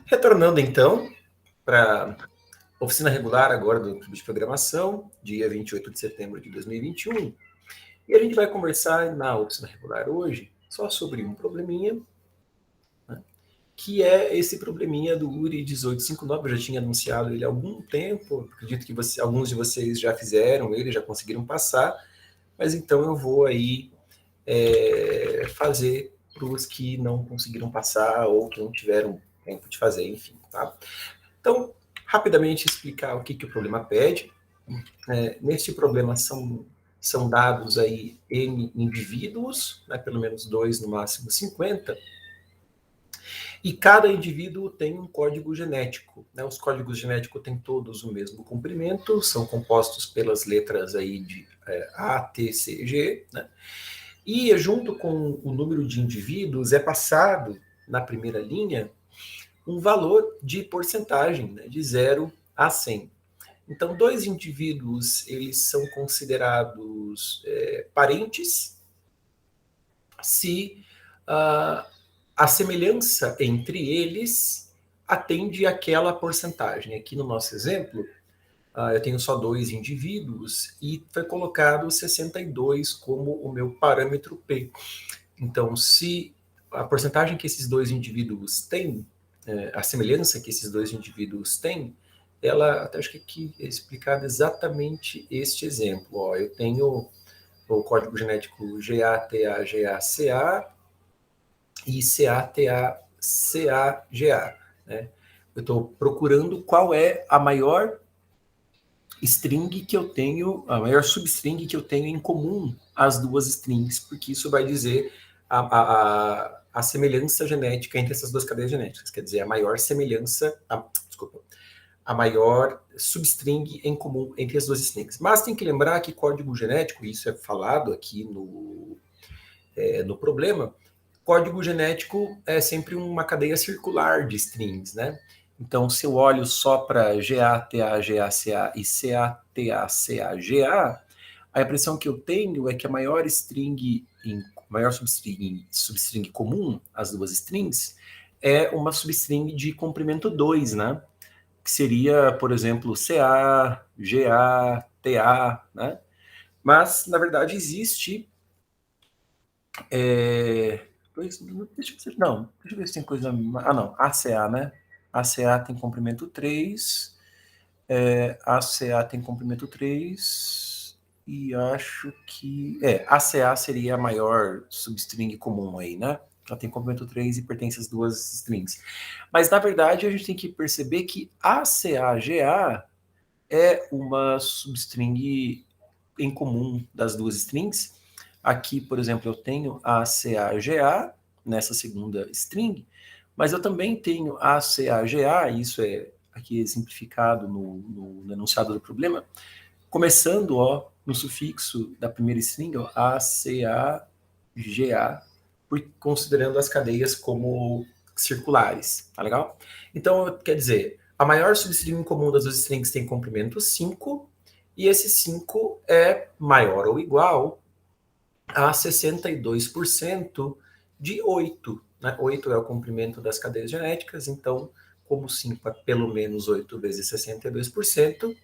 Retornando, então, para a oficina regular agora do Clube de Programação, dia 28 de setembro de 2021. E a gente vai conversar na oficina regular hoje só sobre um probleminha, né, que é esse probleminha do URI 1859. Eu já tinha anunciado ele há algum tempo, acredito que alguns de vocês já fizeram ele, já conseguiram passar, mas então eu vou aí fazer para os que não conseguiram passar ou que não tiveram tempo de fazer, enfim, tá? Então, rapidamente explicar o que o problema pede. Neste problema são dados aí N indivíduos, né, pelo menos 2, no máximo 50, e cada indivíduo tem um código genético. Né? Os códigos genéticos têm todos o mesmo comprimento, são compostos pelas letras aí de A, T, C, G, né? E junto com o número de indivíduos é passado na primeira linha um valor de porcentagem, né, de 0 a 100. Então, dois indivíduos, eles são considerados parentes se a semelhança entre eles atende àquela porcentagem. Aqui no nosso exemplo, eu tenho só dois indivíduos e foi colocado 62 como o meu parâmetro P. Então, se a porcentagem que esses dois indivíduos têm, a semelhança que esses dois indivíduos têm, ela, até acho que aqui é explicado exatamente este exemplo. Ó, eu tenho o código genético GATA-GACA e CATA-CAGA. Né? Eu estou procurando qual é a maior string que eu tenho, a maior substring que eu tenho em comum às duas strings, porque isso vai dizer a semelhança genética entre essas duas cadeias genéticas, quer dizer, a maior semelhança, a maior substring em comum entre as duas strings. Mas tem que lembrar que código genético, isso é falado aqui no problema, código genético é sempre uma cadeia circular de strings, né? Então, se eu olho só para GATA, GACA e CATA, a impressão que eu tenho é que a maior maior substring comum, as duas strings, é uma substring de comprimento 2, né? Que seria, por exemplo, CA, GA, TA, né? Mas, na verdade, existe... Deixa eu ver se tem coisa... Ah, não, ACA, né? ACA tem comprimento 3, ACA tem comprimento 3, e acho que... ACA seria a maior substring comum aí, né? Ela tem comprimento 3 e pertence às duas strings. Mas, na verdade, a gente tem que perceber que ACAGA é uma substring em comum das duas strings. Aqui, por exemplo, eu tenho ACAGA nessa segunda string, mas eu também tenho ACAGA, isso é aqui exemplificado no enunciado do problema, começando no sufixo da primeira string, ACAGA, considerando as cadeias como circulares, tá legal? Então, quer dizer, a maior substring comum das duas strings tem comprimento 5, e esse 5 é maior ou igual a 62% de 8. Né? 8 é o comprimento das cadeias genéticas, então, como 5 é pelo menos 8 vezes 62%,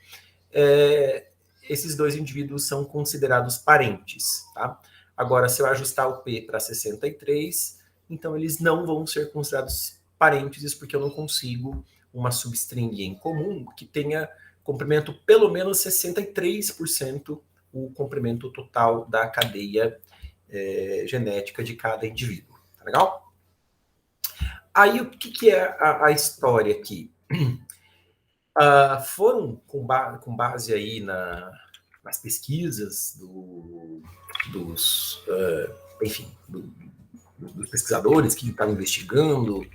esses dois indivíduos são considerados parentes. Tá? Agora, se eu ajustar o P para 63, então eles não vão ser considerados parentes, porque eu não consigo uma substring em comum que tenha comprimento pelo menos 63% o comprimento total da cadeia genética de cada indivíduo. Tá legal? Aí, o que é a história aqui? Foram, com base aí nas pesquisas dos pesquisadores que estavam investigando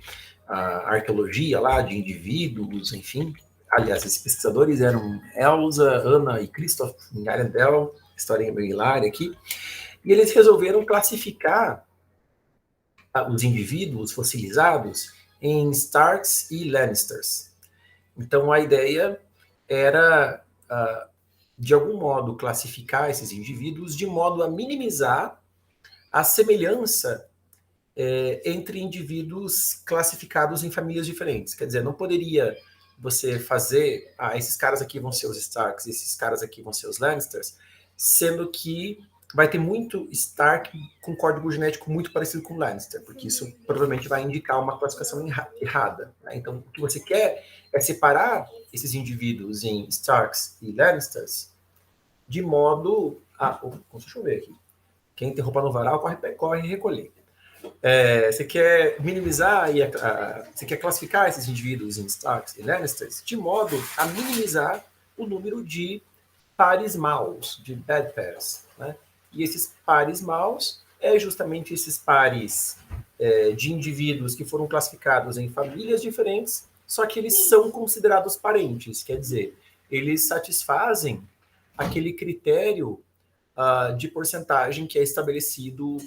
a arqueologia lá de indivíduos, enfim. Aliás, esses pesquisadores eram Elsa, Ana e Christoph Arendelle, historinha meio hilária aqui, e eles resolveram classificar os indivíduos fossilizados em Starks e Lannisters. Então, a ideia era, de algum modo, classificar esses indivíduos de modo a minimizar a semelhança entre indivíduos classificados em famílias diferentes. Quer dizer, não poderia você fazer, esses caras aqui vão ser os Starks, esses caras aqui vão ser os Lannisters, sendo que vai ter muito Stark com código genético muito parecido com Lannister, porque isso provavelmente vai indicar uma classificação errada. Né? Então, o que você quer é separar esses indivíduos em Starks e Lannisters de modo... deixa eu ver aqui. Quem tem roupa no varal, corre recolher. Você quer minimizar, você quer classificar esses indivíduos em Starks e Lannisters de modo a minimizar o número de pares maus, de bad pairs. Né? E esses pares maus é justamente esses pares de indivíduos que foram classificados em famílias diferentes, só que eles são considerados parentes, quer dizer, eles satisfazem aquele critério de porcentagem que é estabelecido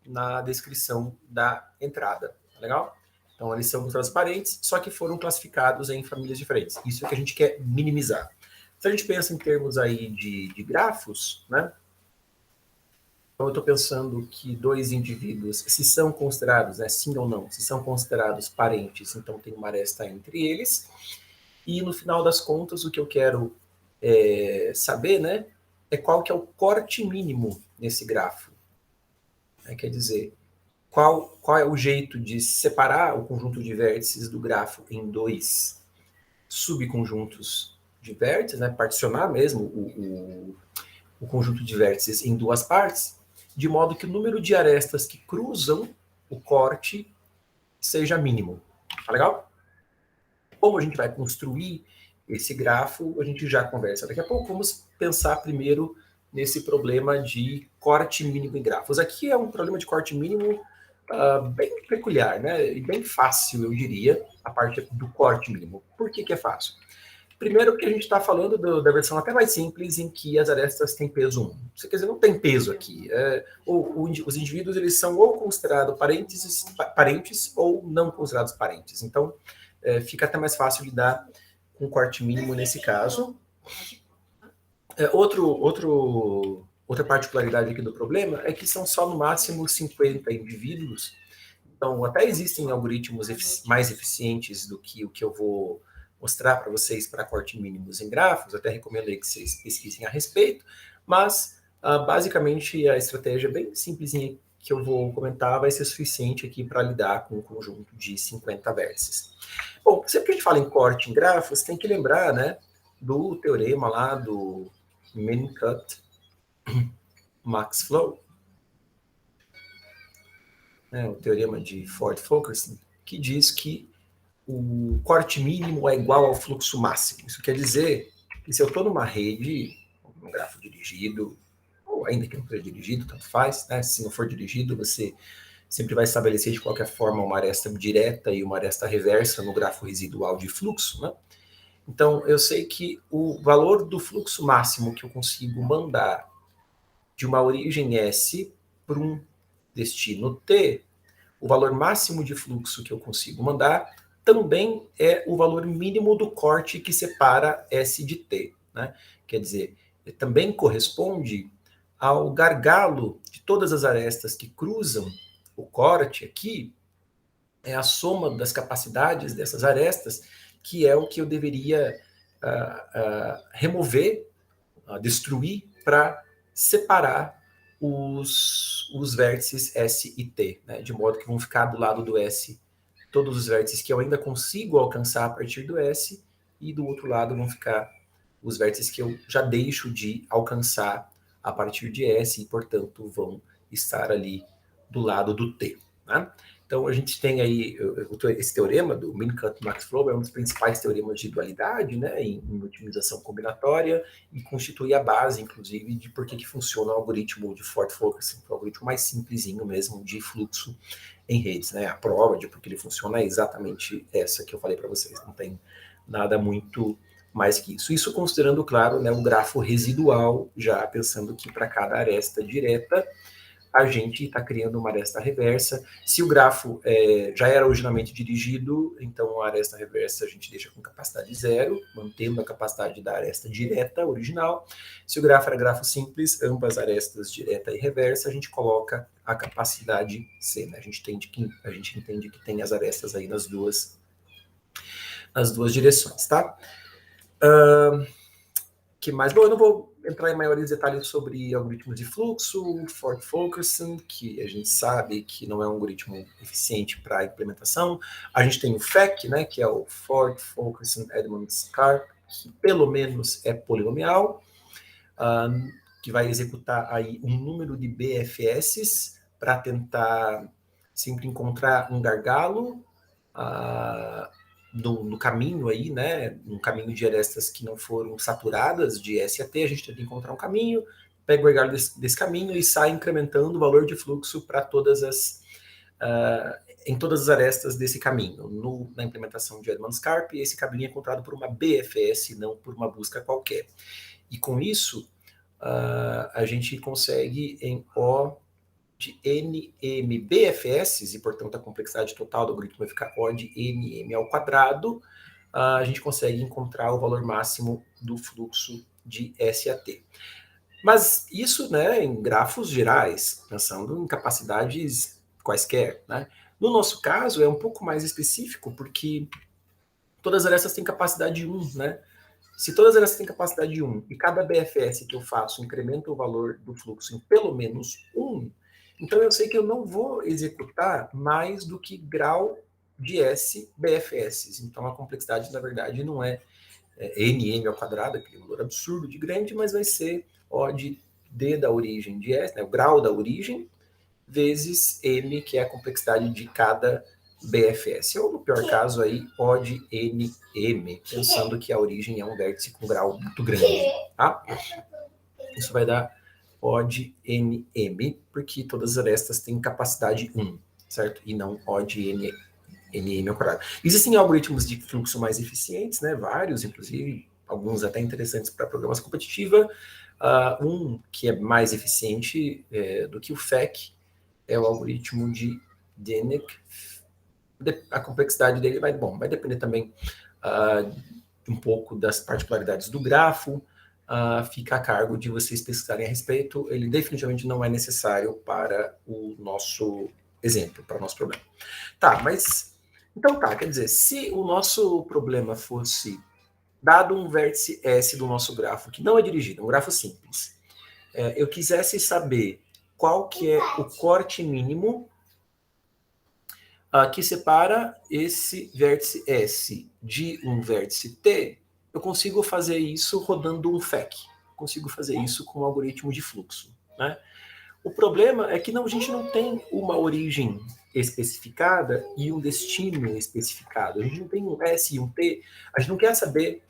na descrição da entrada. Tá legal? Então, eles são transparentes, só que foram classificados em famílias diferentes. Isso é o que a gente quer minimizar. Se a gente pensa em termos aí de grafos, né? Então, eu estou pensando que dois indivíduos, se são considerados, né, sim ou não, se são considerados parentes, então tem uma aresta entre eles. E, no final das contas, o que eu quero saber, né, é qual que é o corte mínimo nesse grafo. Quer dizer, qual é o jeito de separar o conjunto de vértices do grafo em dois subconjuntos de vértices, né, particionar mesmo o conjunto de vértices em duas partes, de modo que o número de arestas que cruzam o corte seja mínimo. Tá legal? Como a gente vai construir esse grafo, a gente já conversa daqui a pouco. Vamos pensar primeiro nesse problema de corte mínimo em grafos. Aqui é um problema de corte mínimo bem peculiar, né? E bem fácil, eu diria, a parte do corte mínimo. Por que é fácil? Primeiro porque a gente está falando da versão até mais simples, em que as arestas têm peso 1. Isso quer dizer, não tem peso aqui. Os indivíduos eles são ou considerados parentes ou não considerados parentes. Então, fica até mais fácil lidar com o corte mínimo nesse caso. Outra particularidade aqui do problema é que são só no máximo 50 indivíduos. Então, até existem algoritmos mais eficientes do que o que eu vou mostrar para vocês para corte mínimos em grafos. Até recomendo aí que vocês pesquisem a respeito. Mas, basicamente, a estratégia bem simplesinha que eu vou comentar vai ser suficiente aqui para lidar com um conjunto de 50 vértices. Bom, sempre que a gente fala em corte em grafos, tem que lembrar, né, do teorema lá do Minkut-Max-Flow, o teorema de Ford-Fulkerson, que diz que o corte mínimo é igual ao fluxo máximo. Isso quer dizer que se eu estou numa rede, num grafo dirigido, ou ainda que não seja dirigido, tanto faz, né? Se não for dirigido, você sempre vai estabelecer de qualquer forma uma aresta direta e uma aresta reversa no grafo residual de fluxo, né? Então, eu sei que o valor do fluxo máximo que eu consigo mandar de uma origem S para um destino T, o valor máximo de fluxo que eu consigo mandar também é o valor mínimo do corte que separa S de T. Né? Quer dizer, também corresponde ao gargalo de todas as arestas que cruzam o corte aqui, é a soma das capacidades dessas arestas, que é o que eu deveria remover, destruir, para separar os vértices S e T, né? De modo que vão ficar do lado do S todos os vértices que eu ainda consigo alcançar a partir do S, e do outro lado vão ficar os vértices que eu já deixo de alcançar a partir de S, e, portanto, vão estar ali do lado do T. Né? Então, a gente tem aí esse teorema do Minkut-Max-Flow, é um dos principais teoremas de dualidade, né, em otimização combinatória, e constitui a base, inclusive, de por que funciona o algoritmo de Ford-Fulkerson, que é o algoritmo mais simplesinho mesmo de fluxo em redes. Né? A prova de por que ele funciona é exatamente essa que eu falei para vocês, não tem nada muito mais que isso. Isso considerando, claro, né, um grafo residual, já pensando que para cada aresta direta, a gente está criando uma aresta reversa. Se o grafo já era originalmente dirigido, então a aresta reversa a gente deixa com capacidade zero, mantendo a capacidade da aresta direta original. Se o grafo era grafo simples, ambas arestas direta e reversa, a gente coloca a capacidade C, né? A gente entende que tem as arestas aí nas duas direções, tá? Que mais? Bom, eu não vou entrar em maiores detalhes sobre algoritmos de fluxo, Ford-Fulkerson, que a gente sabe que não é um algoritmo eficiente para implementação. A gente tem o FEC, né, que é o Ford-Fulkerson-Edmonds-Karp, que pelo menos é polinomial, que vai executar aí um número de BFS para tentar sempre encontrar um gargalo no caminho aí, né, um caminho de arestas que não foram saturadas de SAT, a gente tenta encontrar um caminho, pega o gargalo desse caminho e sai incrementando o valor de fluxo para em todas as arestas desse caminho. Na implementação de Edmonds-Karp, esse caminho é encontrado por uma BFS, não por uma busca qualquer. E com isso, a gente consegue em O de NM BFS, e portanto a complexidade total do algoritmo vai ficar O de NM ao quadrado, a gente consegue encontrar o valor máximo do fluxo de SAT. Mas isso, né, em grafos gerais, pensando em capacidades quaisquer, né? No nosso caso, é um pouco mais específico, porque todas essas têm capacidade 1, né? Se todas elas têm capacidade de 1 e cada BFS que eu faço incrementa o valor do fluxo em pelo menos 1, então eu sei que eu não vou executar mais do que grau de S BFS. Então a complexidade, na verdade, não é NM ao quadrado, aquele valor absurdo de grande, mas vai ser O de D da origem de S, né, o grau da origem, vezes M, que é a complexidade de cada BFS, ou no pior caso aí, O de NM, pensando que a origem é um vértice com grau muito grande, tá? Isso vai dar O de NM, porque todas as arestas têm capacidade 1, certo? E não O de NM ao quadrado. Existem algoritmos de fluxo mais eficientes, né? Vários, inclusive, alguns até interessantes para programação competitiva. Um que é mais eficiente do que o FEC é o algoritmo de Dennett. A complexidade dele vai depender também um pouco das particularidades do grafo, fica a cargo de vocês pesquisarem a respeito. Ele definitivamente não é necessário para o nosso exemplo, para o nosso problema. Tá, mas... Então tá, quer dizer, se o nosso problema fosse dado um vértice S do nosso grafo, que não é dirigido, é um grafo simples, eu quisesse saber qual que é o corte mínimo que separa esse vértice S de um vértice T, eu consigo fazer isso rodando um FEC. Consigo fazer isso com um algoritmo de fluxo, né? O problema é que a gente não tem uma origem especificada e um destino especificado. A gente não tem um S e um T. A gente não quer saber,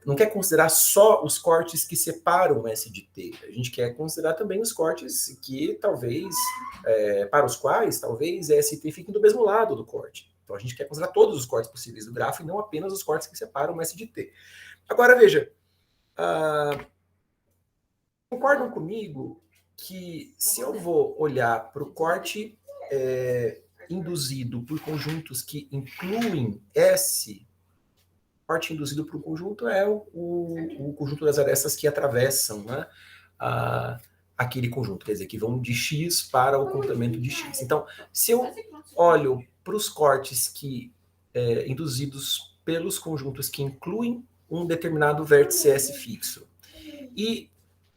não quer considerar só os cortes que separam o S de T. A gente quer considerar também os cortes que talvez, para os quais talvez S e T fiquem do mesmo lado do corte. Então a gente quer considerar todos os cortes possíveis do grafo e não apenas os cortes que separam o S de T. Agora veja, concordam comigo que se eu vou olhar para o corte induzido por conjuntos que incluem S, o corte induzido por um conjunto é o conjunto das arestas que atravessam, né, aquele conjunto, quer dizer, que vão de X para o complemento de X. Então, se eu olho para os cortes induzidos pelos conjuntos que incluem um determinado vértice S fixo, e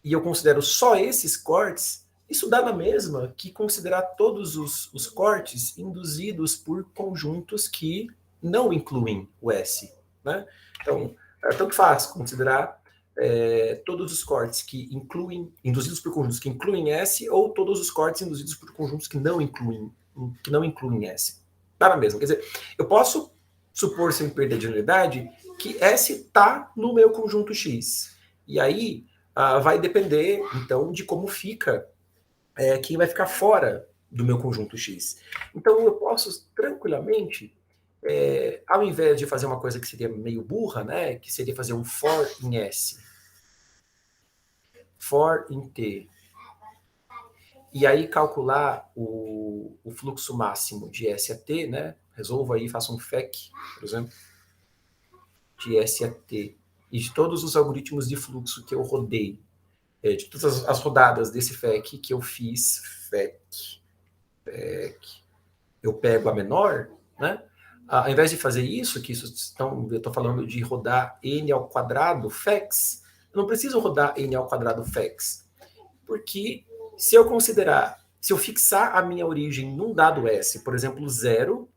eu considero só esses cortes, isso dá na mesma que considerar todos os cortes induzidos por conjuntos que não incluem o S, né? Então, tanto faz considerar todos os cortes induzidos por conjuntos que incluem S, ou todos os cortes induzidos por conjuntos que não incluem S. Dá na mesma. Quer dizer, eu posso supor, sem perder de unidade, que S está no meu conjunto X. E aí, vai depender, então, de como fica quem vai ficar fora do meu conjunto X. Então, eu posso tranquilamente, ao invés de fazer uma coisa que seria meio burra, né, que seria fazer um for em S, for em T, e aí calcular o fluxo máximo de S a T, né, resolvo aí, faço um FEC, por exemplo, de S a T, e de todos os algoritmos de fluxo que eu rodei de todas as rodadas desse FEC que eu fiz, eu pego a menor, né? Ao invés de fazer isso, eu estou falando de rodar n ao quadrado FEX, eu não preciso rodar n ao quadrado FEX, porque se eu fixar a minha origem num dado S, por exemplo, 0,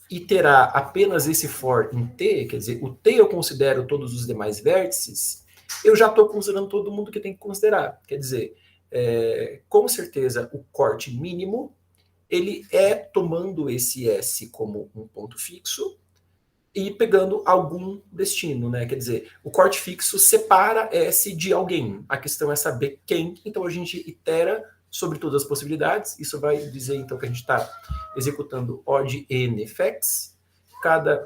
e terá apenas esse for em T, quer dizer, o T eu considero todos os demais vértices, eu já estou considerando todo mundo que tem que considerar. Quer dizer, com certeza o corte mínimo, ele é tomando esse S como um ponto fixo e pegando algum destino, né? Quer dizer, o corte fixo separa S de alguém. A questão é saber quem, então a gente itera sobre todas as possibilidades. Isso vai dizer, então, que a gente está executando O de N FECs. Cada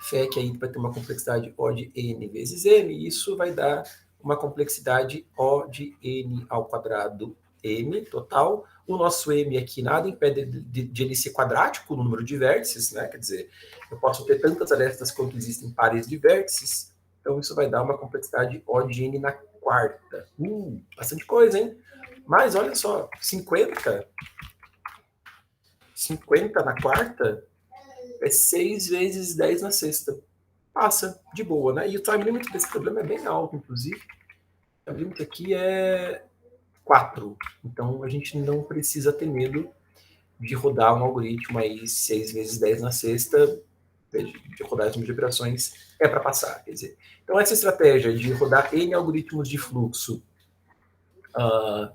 FEC aí vai ter uma complexidade O de N vezes M, e isso vai dar uma complexidade O de N ao quadrado M total. O nosso M aqui nada impede de ele ser quadrático no número de vértices, né? Quer dizer, eu posso ter tantas arestas quanto existem pares de vértices, então isso vai dar uma complexidade O de N na quarta. Bastante coisa, hein? Mas olha só, 50 na quarta é 6 vezes 10 na sexta. Passa de boa, né? E o time limit desse problema é bem alto, inclusive. O time limit aqui é 4. Então a gente não precisa ter medo de rodar um algoritmo aí 6 vezes 10 na sexta, de rodar esse número de operações, é para passar. Quer dizer, então essa estratégia de rodar N algoritmos de fluxo,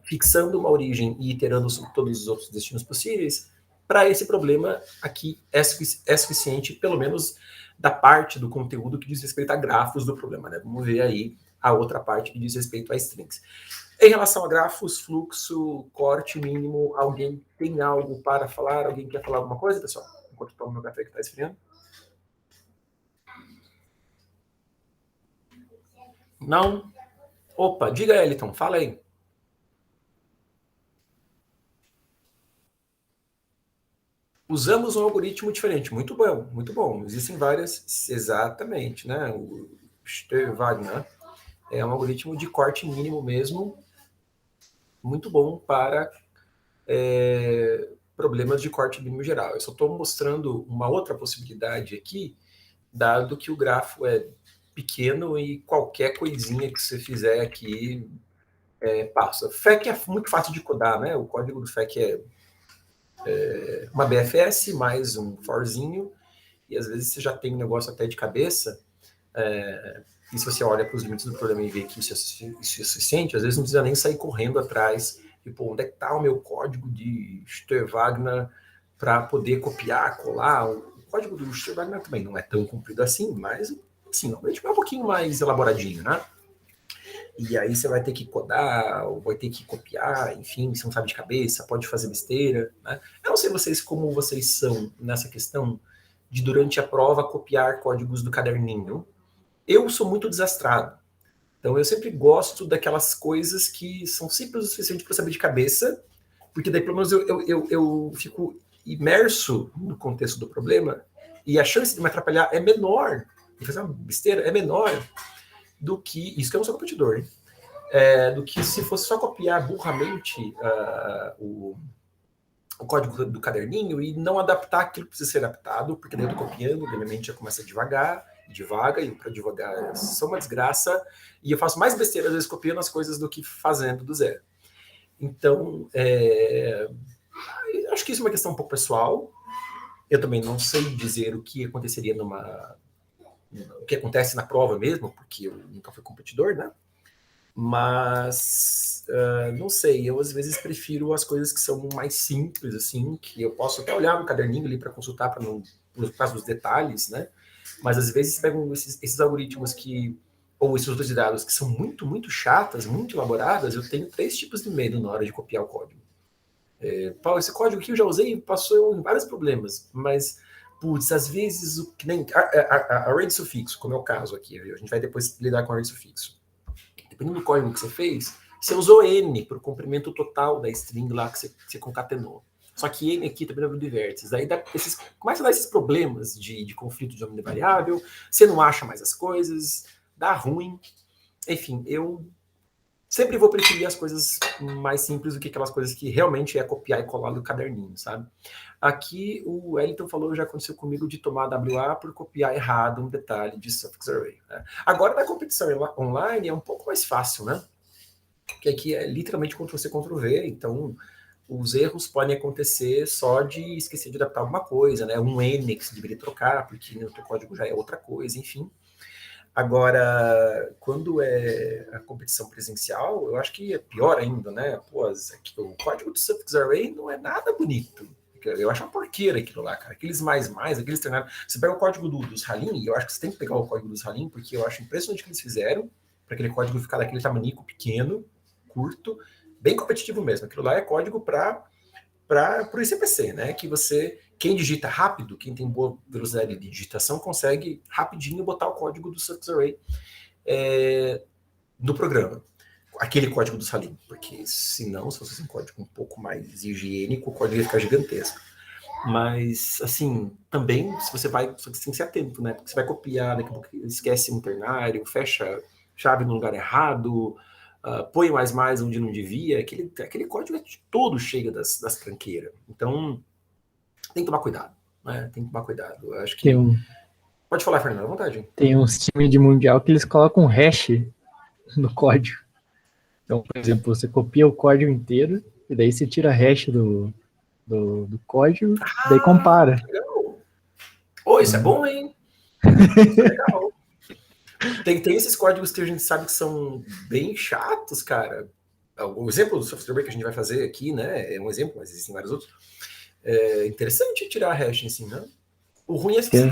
fixando uma origem e iterando sobre todos os outros destinos possíveis, para esse problema aqui é suficiente, pelo menos da parte do conteúdo que diz respeito a grafos do problema, né? Vamos ver aí a outra parte que diz respeito a strings. Em relação a grafos, fluxo, corte mínimo, alguém tem algo para falar? Alguém quer falar alguma coisa, pessoal? Enquanto eu tomo meu café que está esfriando. Não? Opa, diga, Eliton, fala aí. Usamos um algoritmo diferente. Muito bom, muito bom. Existem várias, exatamente, né? O Steve-Wagner é um algoritmo de corte mínimo mesmo, muito bom para problemas de corte mínimo geral. Eu só estou mostrando uma outra possibilidade aqui, dado que o grafo é pequeno e qualquer coisinha que você fizer aqui passa. FEC é muito fácil de codar, né? O código do FEC é uma BFS mais um forzinho, e às vezes você já tem um negócio até de cabeça, e se você olha para os limites do problema e vê que isso é suficiente, às vezes não precisa nem sair correndo atrás, tipo, onde é que está o meu código de Steve-Wagner para poder copiar, colar. O código do Steve-Wagner também não é tão comprido assim, mas assim, é um pouquinho mais elaboradinho, né? E aí você vai ter que codar, ou vai ter que copiar, enfim, você não sabe de cabeça, pode fazer besteira, né? Eu não sei vocês como vocês são nessa questão de, durante a prova, copiar códigos do caderninho. Eu sou muito desastrado. Então eu sempre gosto daquelas coisas que são simples o suficiente para saber de cabeça, porque daí pelo menos eu fico imerso no contexto do problema e a chance de me atrapalhar é menor, de fazer uma besteira é menor do que, isso que eu não sou competidor, hein? Do que se fosse só copiar burramente o código do caderninho e não adaptar aquilo que precisa ser adaptado, porque daí eu estou copiando, minha mente já começa devagar, e para devagar é só uma desgraça, e eu faço mais besteira, às vezes, copiando as coisas do que fazendo do zero. Então, acho que isso é uma questão um pouco pessoal. Eu também não sei dizer o que aconteceria o que acontece na prova mesmo, porque eu nunca fui competidor, né? Mas não sei, eu às vezes prefiro as coisas que são mais simples, assim, que eu posso até olhar no caderninho ali para consultar, para não, por causa dos detalhes, né? Mas às vezes pegam esses algoritmos ou estruturas de dados que são muito, muito chatas, muito elaboradas, eu tenho 3 tipos de medo na hora de copiar o código. Esse código aqui eu já usei e passou em vários problemas, mas, putz, às vezes, que nem a array de sufixo, como é o caso aqui, viu? A gente vai depois lidar com a array de sufixo. Dependendo do código que você fez, você usou N para o comprimento total da string lá que você concatenou. Só que N aqui também é número de vértices. Aí começa a dar esses problemas de conflito de nome de variável, você não acha mais as coisas, dá ruim. Enfim, eu sempre vou preferir as coisas mais simples do que aquelas coisas que realmente é copiar e colar no caderninho, sabe? Aqui o Wellington falou, já aconteceu comigo de tomar WA por copiar errado um detalhe de suffix array. Né? Agora na competição online é um pouco mais fácil, né? Porque aqui é literalmente Ctrl-C, Ctrl-V, então os erros podem acontecer só de esquecer de adaptar alguma coisa, né? Um N que você deveria trocar, porque no teu código já é outra coisa, enfim. Agora, quando é a competição presencial, eu acho que é pior ainda, né? Pô, o código do suffix array não é nada bonito. Eu acho uma porqueira aquilo lá, cara. Aqueles aqueles treinados. Você pega o código dos Halim, e eu acho que você tem que pegar o código dos Halim, porque eu acho impressionante o que eles fizeram, para aquele código ficar daquele tamanico pequeno, curto, bem competitivo mesmo. Aquilo lá é código para o ICPC, né? Que quem digita rápido, quem tem boa velocidade de digitação, consegue rapidinho botar o código do suffix array no programa. Aquele código do Salim, porque senão, se fosse um código um pouco mais higiênico, o código ia ficar gigantesco. Mas, assim, também, se você vai, só que você tem que ser atento, né? Porque você vai copiar, daqui a pouco esquece um ternário, fecha chave no lugar errado, põe mais onde não devia, aquele código é todo cheio das tranqueiras. Então, tem que tomar cuidado, né? Tem que tomar cuidado. Eu acho que... Pode falar, Fernando, à vontade. Tem uns times de mundial que eles colocam hash no código. Então, por exemplo, você copia o código inteiro e daí você tira a hash do código e daí compara. Legal. Oh, isso é bom, hein? Isso é legal. Tem esses códigos que a gente sabe que são bem chatos, cara. O exemplo do software que a gente vai fazer aqui, né? É um exemplo, mas existem vários outros. É interessante tirar a hash assim, né? O ruim é que você tem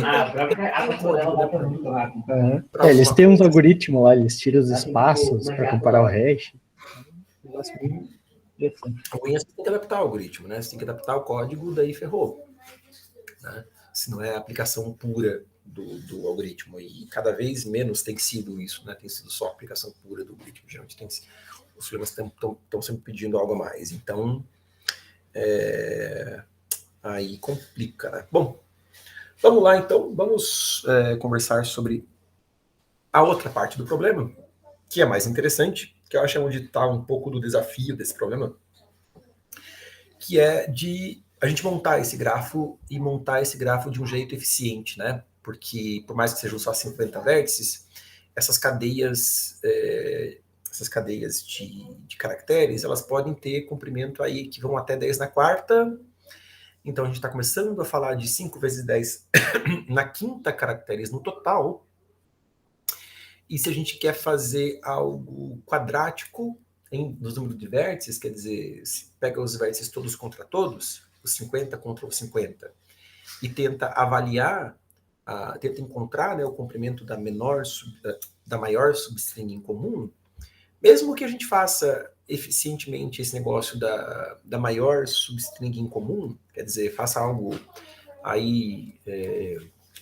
que... eles têm uns algoritmos lá, eles tiram os espaços para comparar o hash. O ruim é que você tem que adaptar o algoritmo, né? Você tem que adaptar o código, daí ferrou. Né? Se não é a aplicação pura do algoritmo. E cada vez menos tem sido isso, né? Tem sido só a aplicação pura do algoritmo. Geralmente os problemas estão sempre pedindo algo a mais. Então, aí complica, né? Bom, vamos lá, então. Vamos conversar sobre a outra parte do problema, que é mais interessante, que eu acho onde está um pouco do desafio desse problema, que é de a gente montar esse grafo e montar esse grafo de um jeito eficiente, né? Porque, por mais que sejam só 50 vértices, essas cadeias de caracteres, elas podem ter comprimento aí que vão até 10 na quarta. Então, a gente está começando a falar de 5 vezes 10 na quinta caracteres no total. E se a gente quer fazer algo quadrático nos números de vértices, quer dizer, se pega os vértices todos contra todos, os 50 contra os 50, e tenta avaliar, tenta encontrar, né, o comprimento da maior substring em comum, mesmo que a gente faça eficientemente esse negócio da maior substring em comum, quer dizer, faça algo aí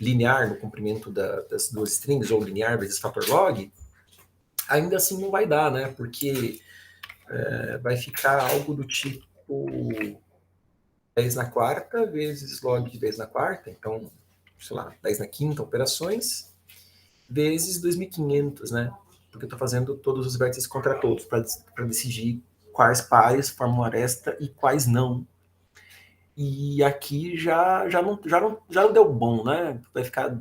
linear no comprimento das duas strings, ou linear vezes fator log, ainda assim não vai dar, né? Porque vai ficar algo do tipo 10 na quarta vezes log de 10 na quarta, então, sei lá, 10 na quinta operações, vezes 2.500, né? Porque eu estou fazendo todos os vértices contra todos, para decidir quais pares formam aresta e quais não. E aqui já não deu bom, né? Vai ficar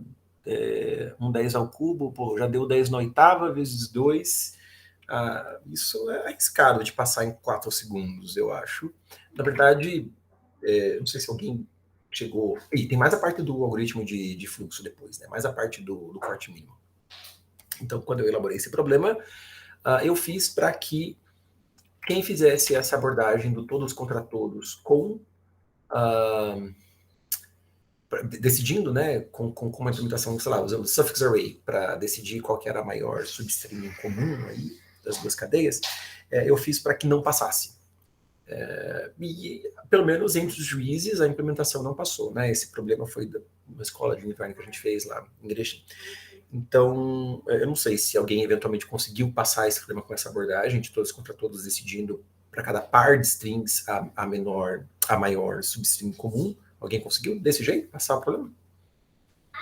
um 10 ao cubo, pô, já deu 10 na oitava, vezes 2. Isso é arriscado de passar em 4 segundos, eu acho. Na verdade, não sei se alguém chegou... E tem mais a parte do algoritmo de fluxo depois, né? Mais a parte do corte mínimo. Então, quando eu elaborei esse problema, eu fiz para que quem fizesse essa abordagem do todos contra todos com... decidindo, né, com uma implementação, sei lá, usando suffix array para decidir qual que era a maior substring em comum aí das duas cadeias, eu fiz para que não passasse. E, pelo menos entre os juízes, a implementação não passou, né? Esse problema foi de uma escola de inverno que a gente fez lá em Erechim. Então, eu não sei se alguém eventualmente conseguiu passar esse problema com essa abordagem de todos contra todos, decidindo para cada par de strings a maior substring comum. Alguém conseguiu, desse jeito, passar o problema?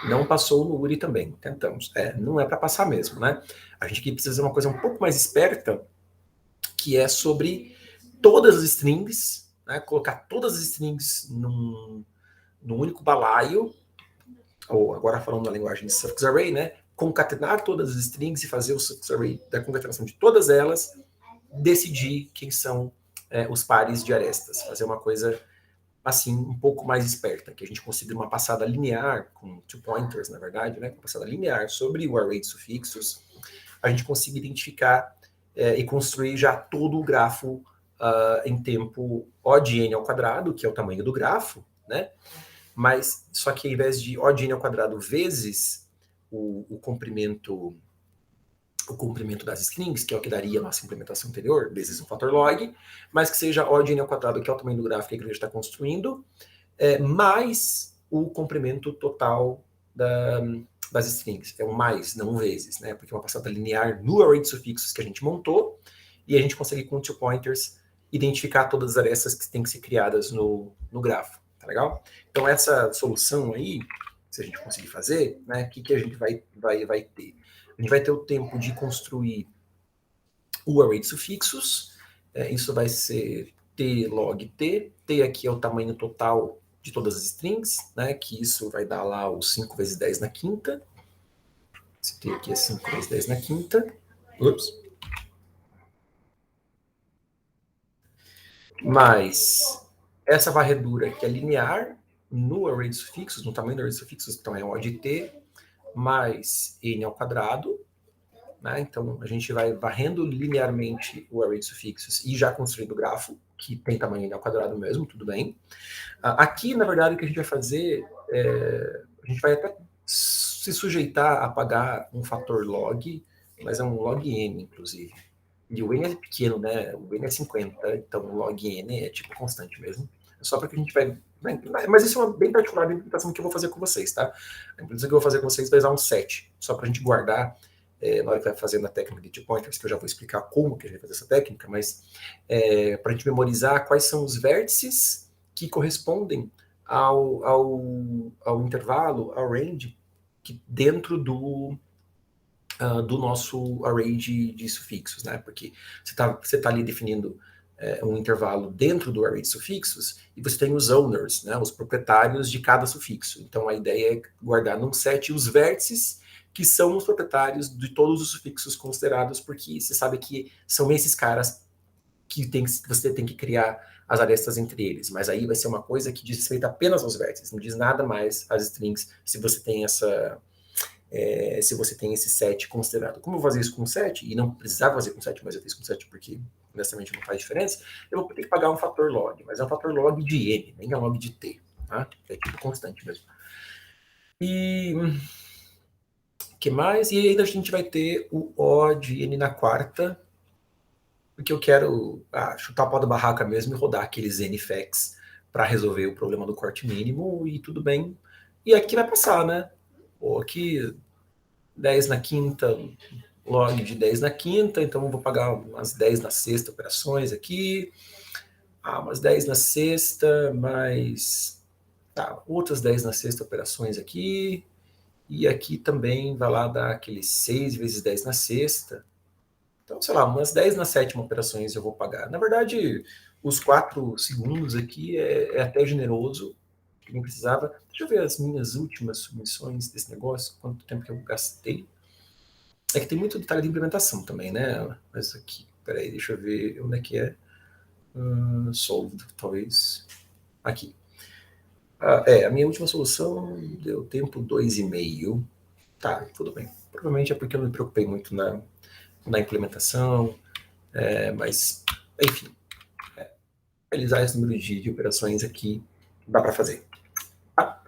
Não passou no URI também, tentamos. Não é para passar mesmo, né? A gente aqui precisa fazer uma coisa um pouco mais esperta, que é sobre todas as strings, né, colocar todas as strings num único balaio, ou agora falando na linguagem de suffix array, né, concatenar todas as strings e fazer o suffix array da concatenação de todas elas, decidir quem são os pares de arestas, fazer uma coisa assim, um pouco mais esperta, que a gente consiga uma passada linear, com two pointers, na verdade, né, uma passada linear sobre o array de sufixos, a gente consiga identificar e construir já todo o grafo em tempo O de n ao quadrado, que é o tamanho do grafo, né, mas só que ao invés de O de n ao quadrado vezes o comprimento das strings, que é o que daria a nossa implementação anterior, vezes um fator log, mas que seja O de n ao quadrado, que é o tamanho do gráfico que a gente está construindo, mais o comprimento total das strings. É um mais, não um vezes, né? Porque é uma passada linear no array de sufixos que a gente montou, e a gente consegue, com two pointers, identificar todas as arestas que têm que ser criadas no grafo. Tá legal? Então, essa solução aí, se a gente conseguir fazer, né, o que a gente vai ter? A gente vai ter o tempo de construir o array de sufixos, isso vai ser t log t, t aqui é o tamanho total de todas as strings, né, que isso vai dar lá os 5 vezes 10 na quinta, esse t aqui é 5 vezes 10 na quinta, mais essa varredura que é linear no array de sufixos, no tamanho do array de sufixos, então é O de t, mais n ao quadrado, né? Então, a gente vai varrendo linearmente o array de sufixos e já construindo o grafo, que tem tamanho n ao quadrado mesmo, tudo bem. Aqui, na verdade, o que a gente vai fazer, a gente vai até se sujeitar a pagar um fator log, mas é um log n, inclusive. E o n é pequeno, né? O n é 50, então o log n é tipo constante mesmo. É só para que a gente vai... Mas isso é uma bem particular da implementação que eu vou fazer com vocês, tá? A implementação que eu vou fazer com vocês vai usar um set, só para a gente guardar na hora que vai fazendo a técnica de two pointers, que eu já vou explicar como que a gente vai fazer essa técnica, mas para a gente memorizar quais são os vértices que correspondem ao intervalo, ao range, que dentro do nosso array de sufixos, né? Porque você tá ali definindo um intervalo dentro do array de sufixos e você tem os owners, né? Os proprietários de cada sufixo. Então a ideia é guardar num set os vértices que são os proprietários de todos os sufixos considerados, porque você sabe que são esses caras que você tem que criar as arestas entre eles. Mas aí vai ser uma coisa que diz respeito apenas aos vértices, não diz nada mais às strings, se você tem esse set considerado. Como eu vou fazer isso com 7, e não precisava fazer com 7, mas eu fiz com 7 porque, honestamente, não faz diferença, eu vou ter que pagar um fator log, mas é um fator log de n, nem é um log de t, tá? É tipo constante mesmo. E que mais? E ainda a gente vai ter o O de n na quarta, porque eu quero chutar o pau da barraca mesmo e rodar aqueles NFX para resolver o problema do corte mínimo e tudo bem. E aqui vai passar, né? Ou aqui 10 na quinta, log de 10 na quinta, então eu vou pagar umas 10 na sexta operações aqui, umas 10 na sexta, mais outras 10 na sexta operações aqui, e aqui também vai lá dar aqueles 6 vezes 10 na sexta. Então, sei lá, umas 10 na sétima operações eu vou pagar. Na verdade, os 4 segundos aqui é até generoso, que nem precisava. Deixa eu ver as minhas últimas submissões desse negócio, quanto tempo que eu gastei. É que tem muito detalhe de implementação também, né? Mas aqui, peraí, deixa eu ver onde é que é. Solved, talvez. Aqui. A minha última solução deu tempo 2,5. Tá, tudo bem. Provavelmente é porque eu não me preocupei muito na implementação, mas, enfim, realizar esse número de operações aqui dá para fazer. Tá?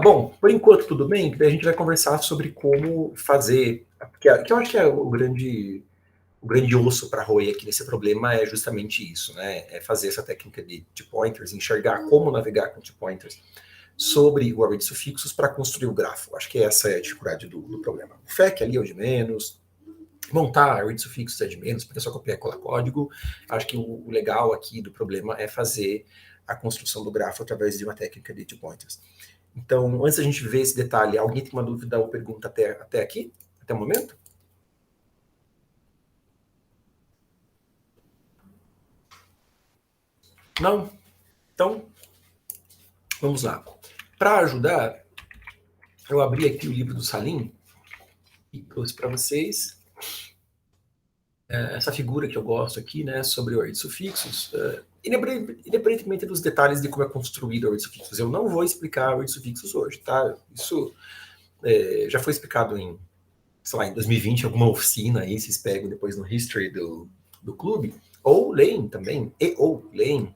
Bom, por enquanto tudo bem, daí a gente vai conversar sobre como fazer, que eu acho que é o grande osso para roer aqui nesse problema é justamente isso, né? É fazer essa técnica de two pointers, enxergar como navegar com two pointers sobre o array de sufixos para construir o grafo. Acho que essa é a dificuldade do problema. O FEC ali é o de menos, montar array de sufixos é de menos, porque é só copiar e colar código. Acho que o legal aqui do problema é fazer a construção do grafo através de uma técnica de two pointers. Então, antes da gente ver esse detalhe, alguém tem uma dúvida ou pergunta até aqui? Até o momento? Não? Então, vamos lá. Para ajudar, eu abri aqui o livro do Salim e trouxe para vocês essa figura que eu gosto aqui, né, sobre ordens sufixos, independentemente dos detalhes de como é construído a ordem sufixos. Eu não vou explicar ordens sufixos hoje, tá? Isso já foi explicado em, sei lá, em 2020, alguma oficina aí, vocês pegam depois no History do clube, ou leem também, ou leem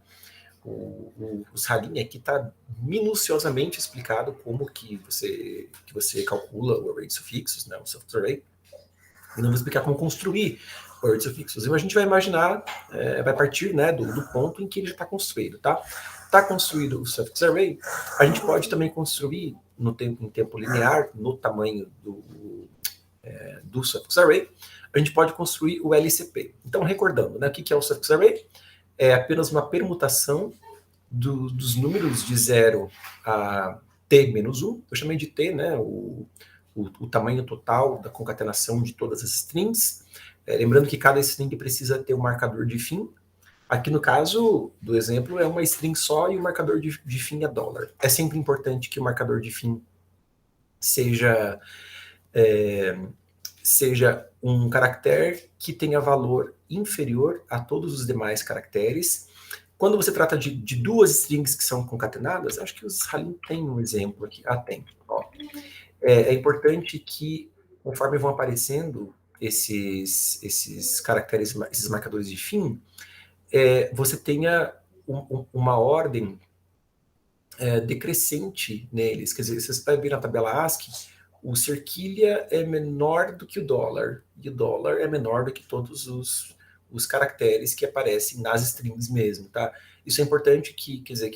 o Salim aqui está minuciosamente explicado como que você calcula o array de sufixos, né, o suffix array. E não vou explicar como construir o array de sufixos. E a gente vai imaginar, vai partir, né, do ponto em que ele já está construído, tá? Está construído o suffix array, a gente pode também construir em tempo linear, no tamanho do suffix array, a gente pode construir o LCP. Então, recordando, né, o que é o suffix array? É apenas uma permutação dos números de 0 a t menos 1, eu chamei de t, né, o tamanho total da concatenação de todas as strings, lembrando que cada string precisa ter um marcador de fim. Aqui no caso do exemplo é uma string só e o marcador de fim é $. É sempre importante que o marcador de fim seja um caractere que tenha valor inferior a todos os demais caracteres. Quando você trata de duas strings que são concatenadas, acho que o Salim tem um exemplo aqui. Tem. Ó. É importante que, conforme vão aparecendo esses caracteres, esses marcadores de fim, você tenha uma ordem decrescente neles. Quer dizer, você vai ver na tabela ASCII, o cerquilha é menor do que o $, e o $, é menor do que todos os caracteres que aparecem nas strings mesmo, tá? Isso é importante quer dizer,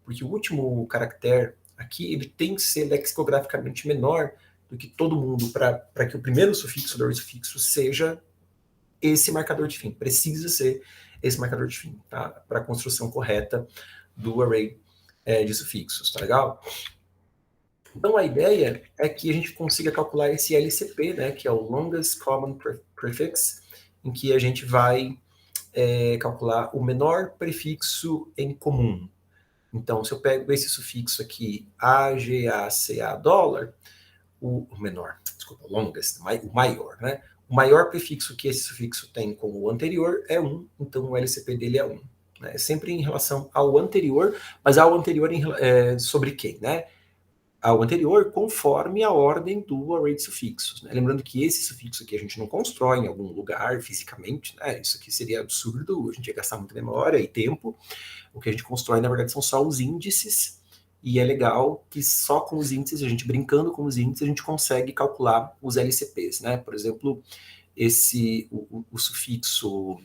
porque o último caractere aqui, ele tem que ser lexicograficamente menor do que todo mundo, para que o primeiro sufixo do sufixo seja esse marcador de fim. Precisa ser esse marcador de fim, tá? Para a construção correta do array de sufixos, tá legal? Então, a ideia é que a gente consiga calcular esse LCP, né, que é o Longest Common Prefix, em que a gente vai calcular o menor prefixo em comum. Então, se eu pego esse sufixo aqui, AGACA $, o menor, desculpa, o longest, o maior, né? O maior prefixo que esse sufixo tem com o anterior é 1, então o LCP dele é 1. Né? Sempre em relação ao anterior, mas ao anterior sobre quem, né? Ao anterior, conforme a ordem do array de sufixos. Né? Lembrando que esse sufixo aqui a gente não constrói em algum lugar fisicamente, né? Isso aqui seria absurdo, a gente ia gastar muita memória e tempo. O que a gente constrói, na verdade, são só os índices, e é legal que só com os índices, a gente brincando com os índices, a gente consegue calcular os LCPs. Né? Por exemplo, o sufixo...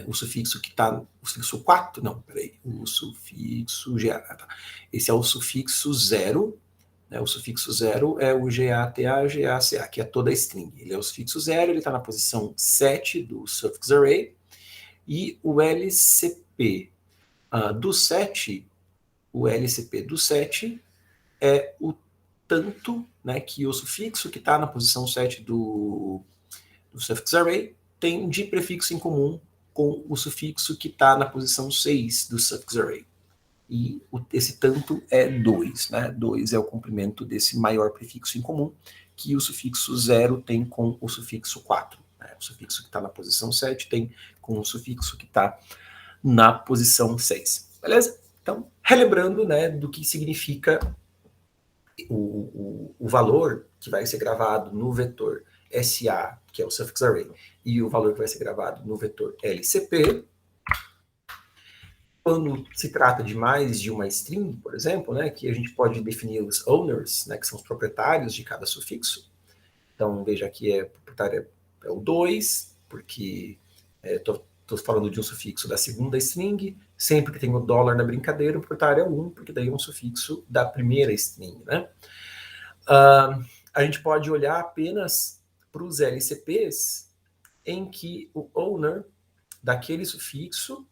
o sufixo que está, o sufixo 4, não, peraí, o sufixo GA, tá. Esse é o sufixo 0, né, o sufixo 0 é o GATA, GACA, que é toda a string, ele é o sufixo 0, ele está na posição 7 do suffix array, e o LCP do 7, o LCP do 7 é o tanto, né, que o sufixo que está na posição 7 do suffix array tem de prefixo em comum com o sufixo que está na posição 6 do suffix array. E esse tanto é 2, né? 2 é o complemento desse maior prefixo em comum que o sufixo 0 tem com o sufixo 4. Né? O sufixo que está na posição 7 tem com o sufixo que está na posição 6. Beleza? Então, relembrando, né, do que significa o valor que vai ser gravado no vetor SA, que é o suffix array, e o valor que vai ser gravado no vetor LCP. Quando se trata de mais de uma string, por exemplo, né, que a gente pode definir os owners, né, que são os proprietários de cada sufixo. Então, veja aqui, o proprietário é o 2, porque estou falando de um sufixo da segunda string. Sempre que tem o $, na brincadeira, o proprietário é 1, porque daí é um sufixo da primeira string. Né? A gente pode olhar apenas para os LCPs em que o owner daquele sufixo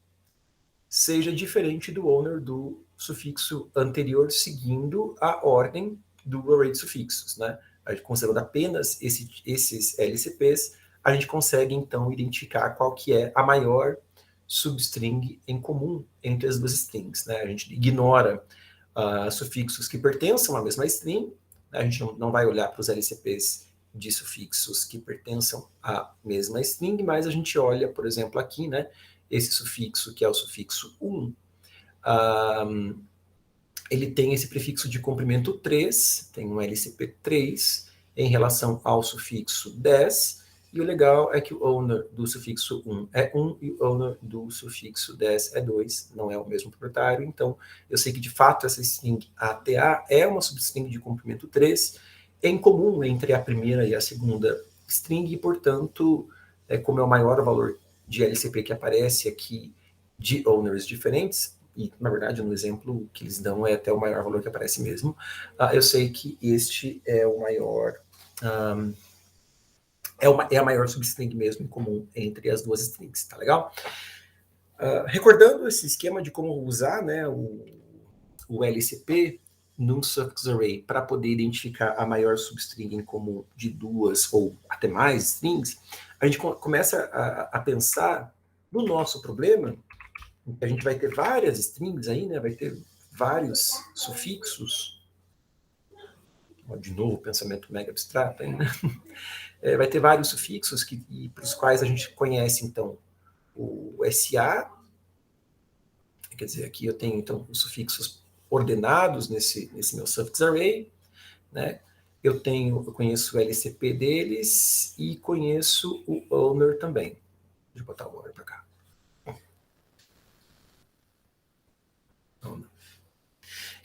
seja diferente do owner do sufixo anterior, seguindo a ordem do array de sufixos. Né? A gente considerando apenas esses LCPs, a gente consegue, então, identificar qual que é a maior substring em comum entre as duas strings, né? A gente ignora sufixos que pertençam à mesma string, né? A gente não vai olhar para os LCPs de sufixos que pertençam à mesma string, mas a gente olha, por exemplo, aqui, né? Esse sufixo, que é o sufixo 1, ele tem esse prefixo de comprimento 3, tem um LCP 3 em relação ao sufixo 10, e o legal é que o owner do sufixo 1 é 1 e o owner do sufixo 10 é 2, não é o mesmo proprietário, então eu sei que de fato essa string ATA é uma substring de comprimento 3, em comum entre a primeira e a segunda string, e portanto, como é o maior valor de LCP que aparece aqui de owners diferentes, e na verdade no exemplo que eles dão é até o maior valor que aparece mesmo, eu sei que este é o maior, é a maior substring mesmo em comum entre as duas strings, tá legal? Recordando esse esquema de como usar, né, o LCP num suffix array para poder identificar a maior substring em comum de duas ou até mais strings, a gente começa a pensar no nosso problema. A gente vai ter várias strings aí, né? Vai ter vários sufixos. De novo, pensamento mega abstrato aí, né? Vai ter vários sufixos para os quais a gente conhece, então, o SA. Quer dizer, aqui eu tenho, então, os sufixos ordenados nesse meu suffix array, né? Eu conheço o LCP deles e conheço o owner também. Deixa eu botar o owner para cá.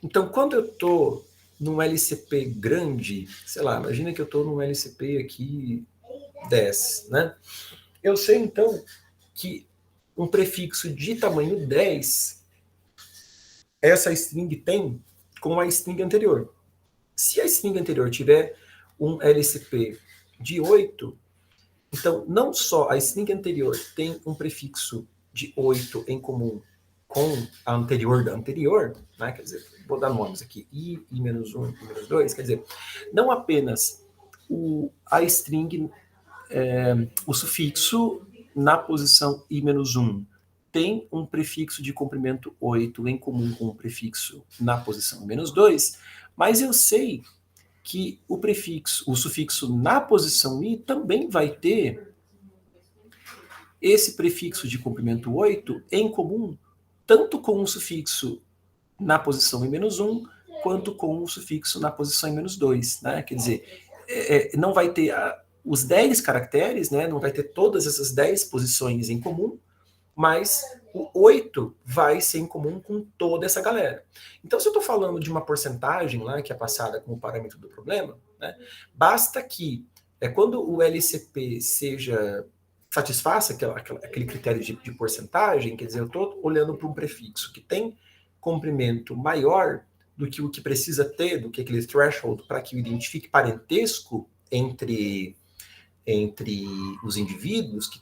Então, quando eu estou num LCP grande, sei lá, imagina que eu estou num LCP aqui 10, né? Eu sei, então, que um prefixo de tamanho 10, essa string tem com a string anterior. Se a string anterior tiver um LCP de 8, então não só a string anterior tem um prefixo de 8 em comum com a anterior da anterior, né? Quer dizer, vou dar nomes aqui, i menos 1, i menos 2, quer dizer, não apenas a string, o sufixo na posição i menos 1 tem um prefixo de comprimento 8 em comum com o prefixo na posição menos 2, mas eu sei que o sufixo na posição i também vai ter esse prefixo de comprimento 8 em comum tanto com o sufixo na posição em menos 1, quanto com o sufixo na posição em menos 2. Né? Quer dizer, não vai ter os 10 caracteres, né? Não vai ter todas essas 10 posições em comum, mas o 8 vai ser em comum com toda essa galera. Então, se eu estou falando de uma porcentagem lá, que é passada como parâmetro do problema, né, basta que, quando o LCP satisfaça aquele critério de porcentagem, quer dizer, eu estou olhando para um prefixo que tem comprimento maior do que o que precisa ter, do que aquele threshold, para que eu identifique parentesco entre os indivíduos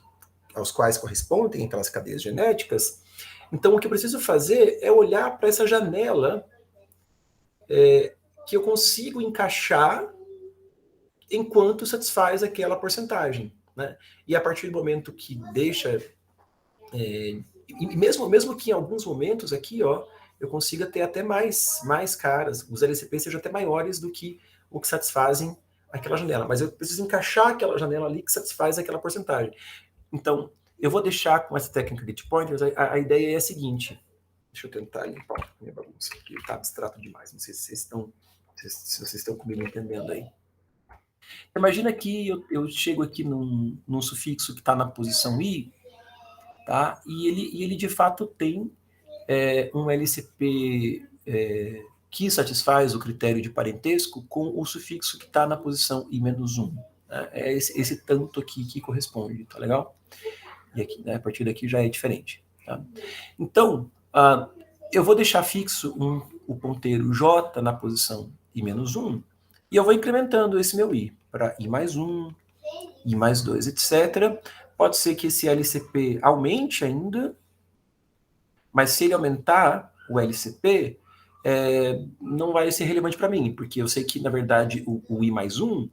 aos quais correspondem aquelas cadeias genéticas. Então, o que eu preciso fazer é olhar para essa janela que eu consigo encaixar enquanto satisfaz aquela porcentagem. Né? E a partir do momento que deixa... e mesmo que em alguns momentos aqui, ó, eu consiga ter até mais caras, os LCPs sejam até maiores do que o que satisfazem aquela janela. Mas eu preciso encaixar aquela janela ali que satisfaz aquela porcentagem. Então, eu vou deixar com essa técnica de pointers, a ideia é a seguinte. Deixa eu tentar limpar a minha bagunça, porque está abstrato demais. Não sei se vocês estão comigo entendendo aí. Imagina que eu chego aqui num sufixo que está na posição i, tá? E ele de fato tem um LCP que satisfaz o critério de parentesco com o sufixo que está na posição i-1. Né? É esse tanto aqui que corresponde, tá legal? E aqui, né, a partir daqui já é diferente. Tá? Então, eu vou deixar fixo o ponteiro j na posição i-1, e eu vou incrementando esse meu i para i mais 1, i mais 2, etc. Pode ser que esse LCP aumente ainda, mas se ele aumentar o LCP, não vai ser relevante para mim, porque eu sei que, na verdade, o i mais 1,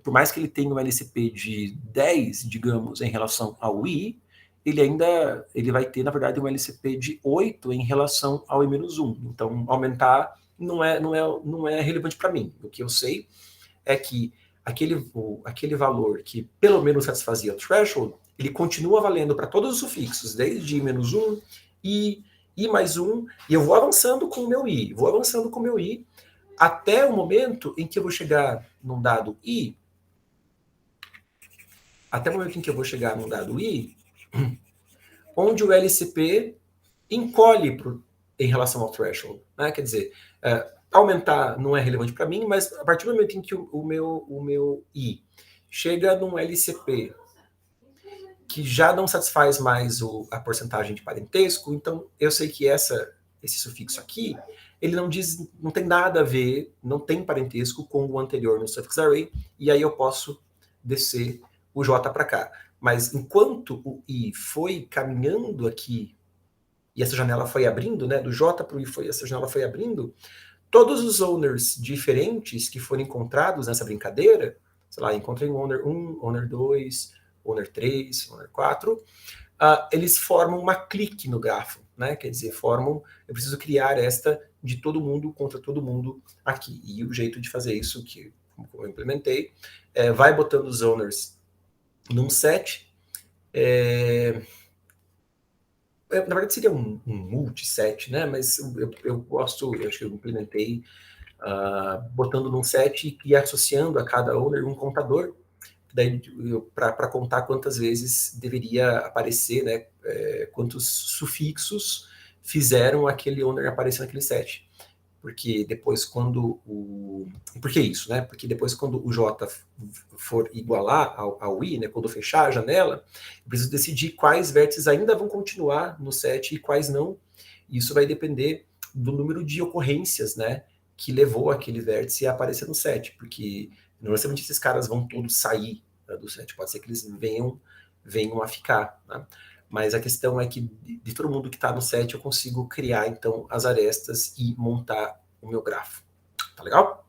por mais que ele tenha um LCP de 10, digamos, em relação ao i, ele vai ter, na verdade, um LCP de 8 em relação ao I-1. Então, aumentar não é relevante para mim. O que eu sei é que aquele valor que pelo menos satisfazia o threshold, ele continua valendo para todos os sufixos, desde I-1, I mais 1, e eu vou avançando com o meu I, até o momento em que eu vou chegar num dado I, onde o LCP encolhe em relação ao threshold. Né? Quer dizer, aumentar não é relevante para mim, mas a partir do momento em que o meu I chega num LCP que já não satisfaz mais a porcentagem de parentesco, então eu sei que esse sufixo aqui, ele não tem nada a ver, não tem parentesco com o anterior no suffix array, e aí eu posso descer o J para cá. Mas enquanto o I foi caminhando aqui, e essa janela foi abrindo, né, do J para o I, essa janela foi abrindo, todos os owners diferentes que foram encontrados nessa brincadeira, sei lá, encontrei um owner 1, owner 2, owner 3, owner 4, eles formam uma clique no grafo, né? Quer dizer, eu preciso criar esta de todo mundo contra todo mundo aqui. E o jeito de fazer isso, que eu implementei, vai botando os owners num set. Na verdade seria um multiset, né? Mas eu acho que eu implementei botando num set e associando a cada owner um contador, daí para contar quantas vezes deveria aparecer, né, quantos sufixos fizeram aquele owner aparecer naquele set. Porque depois Por que isso, né? Porque depois quando o J for igualar ao I, né, quando eu fechar a janela, eu preciso decidir quais vértices ainda vão continuar no set e quais não. Isso vai depender do número de ocorrências, né, que levou aquele vértice a aparecer no set, porque não necessariamente esses caras vão todos sair, né, do set, pode ser que eles venham a ficar, né? Mas a questão é que de todo mundo que está no set eu consigo criar então as arestas e montar o meu grafo. Tá legal?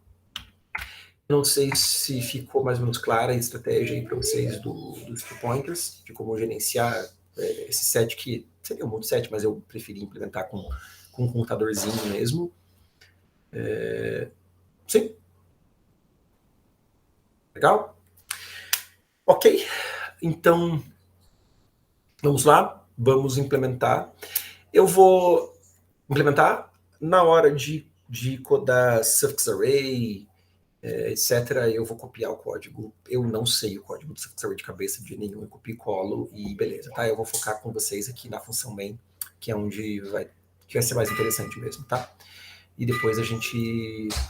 Não sei se ficou mais ou menos clara a estratégia aí para vocês dos two pointers, de como gerenciar esse set, que seria um multiset, mas eu preferi implementar com um computadorzinho mesmo. Sim? Legal? Ok. Então, vamos lá. Vamos implementar. Eu vou implementar na hora de codar suffix array, etc. Eu vou copiar o código. Eu não sei o código do suffix array de cabeça de nenhum. Eu copio e colo e beleza, tá? Eu vou focar com vocês aqui na função main, que é onde vai ser mais interessante mesmo, tá? E depois a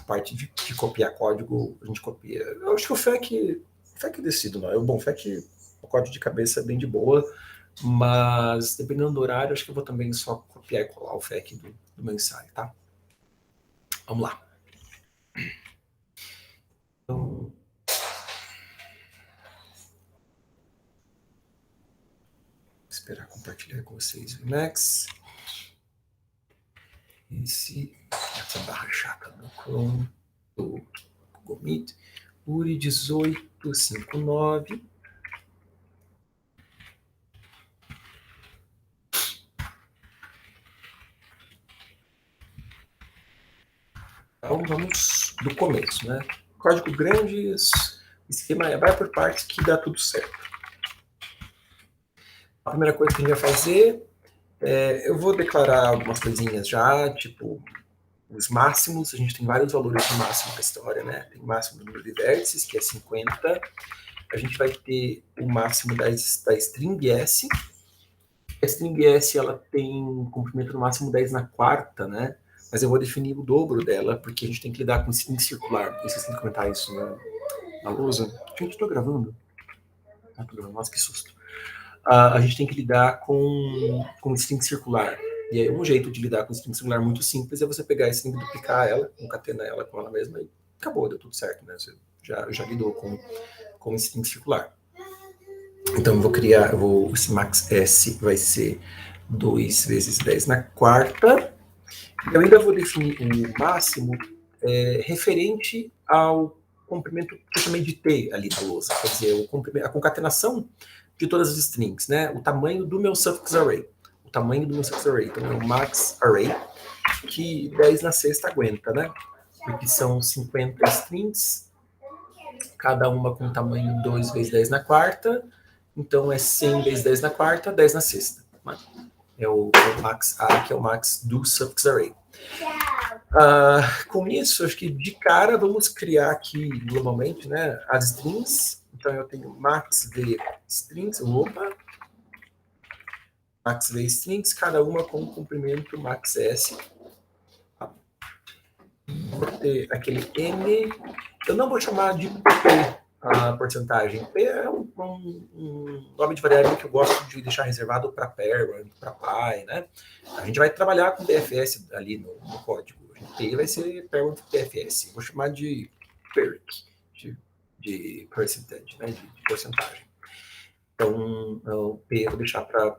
parte de copiar código, a gente copia. Eu acho que o FAQ decido, não. Bom, o FAQ, o código de cabeça é bem de boa, mas dependendo do horário, acho que eu vou também só copiar e colar o FAQ do meu ensaio, tá? Vamos lá. Então, vou esperar compartilhar com vocês o Emacs. Essa barra chata do Chrome, do Google Meet, URI 1859. Então vamos do começo, né? Código grande, esquema vai por partes que dá tudo certo. A primeira coisa que a gente vai fazer eu vou declarar algumas coisinhas já, tipo os máximos. A gente tem vários valores de máximo na história, né? Tem o máximo do número de vértices, que é 50. A gente vai ter o máximo da string S. A string S ela tem um comprimento no máximo 10 na quarta, né? Mas eu vou definir o dobro dela, porque a gente tem que lidar com string circular. Vocês têm que comentar isso na lousa. Gente, estou gravando. Tô gravando. Nossa, que susto. A gente tem que lidar com string circular. E aí um jeito de lidar com string circular muito simples é você pegar a string, duplicar ela, concatenar ela com ela mesma e acabou, deu tudo certo, né? Você já lidou com string circular. Então eu vou criar, esse max S vai ser 2 vezes 10 na quarta. Eu ainda vou definir o máximo referente ao comprimento que eu chamei de T ali da lousa. Quer dizer, a concatenação de todas as strings, né? O tamanho do meu suffix array. O tamanho do meu suffix array. Então, é o max array, que 10 na sexta aguenta, né? Porque são 50 strings, cada uma com tamanho 2 vezes 10 na quarta. Então, é 100 vezes 10 na quarta, 10 na sexta. É o max A, que é o max do suffix array. Com isso, acho que de cara vamos criar aqui globalmente, né, as strings. Então eu tenho max v strings, max v strings, cada uma com o comprimento max s. Vou ter aquele n, eu não vou chamar de p a porcentagem. P é um nome de variável que eu gosto de deixar reservado para parent, para pai, né? A gente vai trabalhar com DFS ali no código. P vai ser parent DFS. Vou chamar de PERC, de percentage, né? De porcentagem. Então, o P eu vou deixar para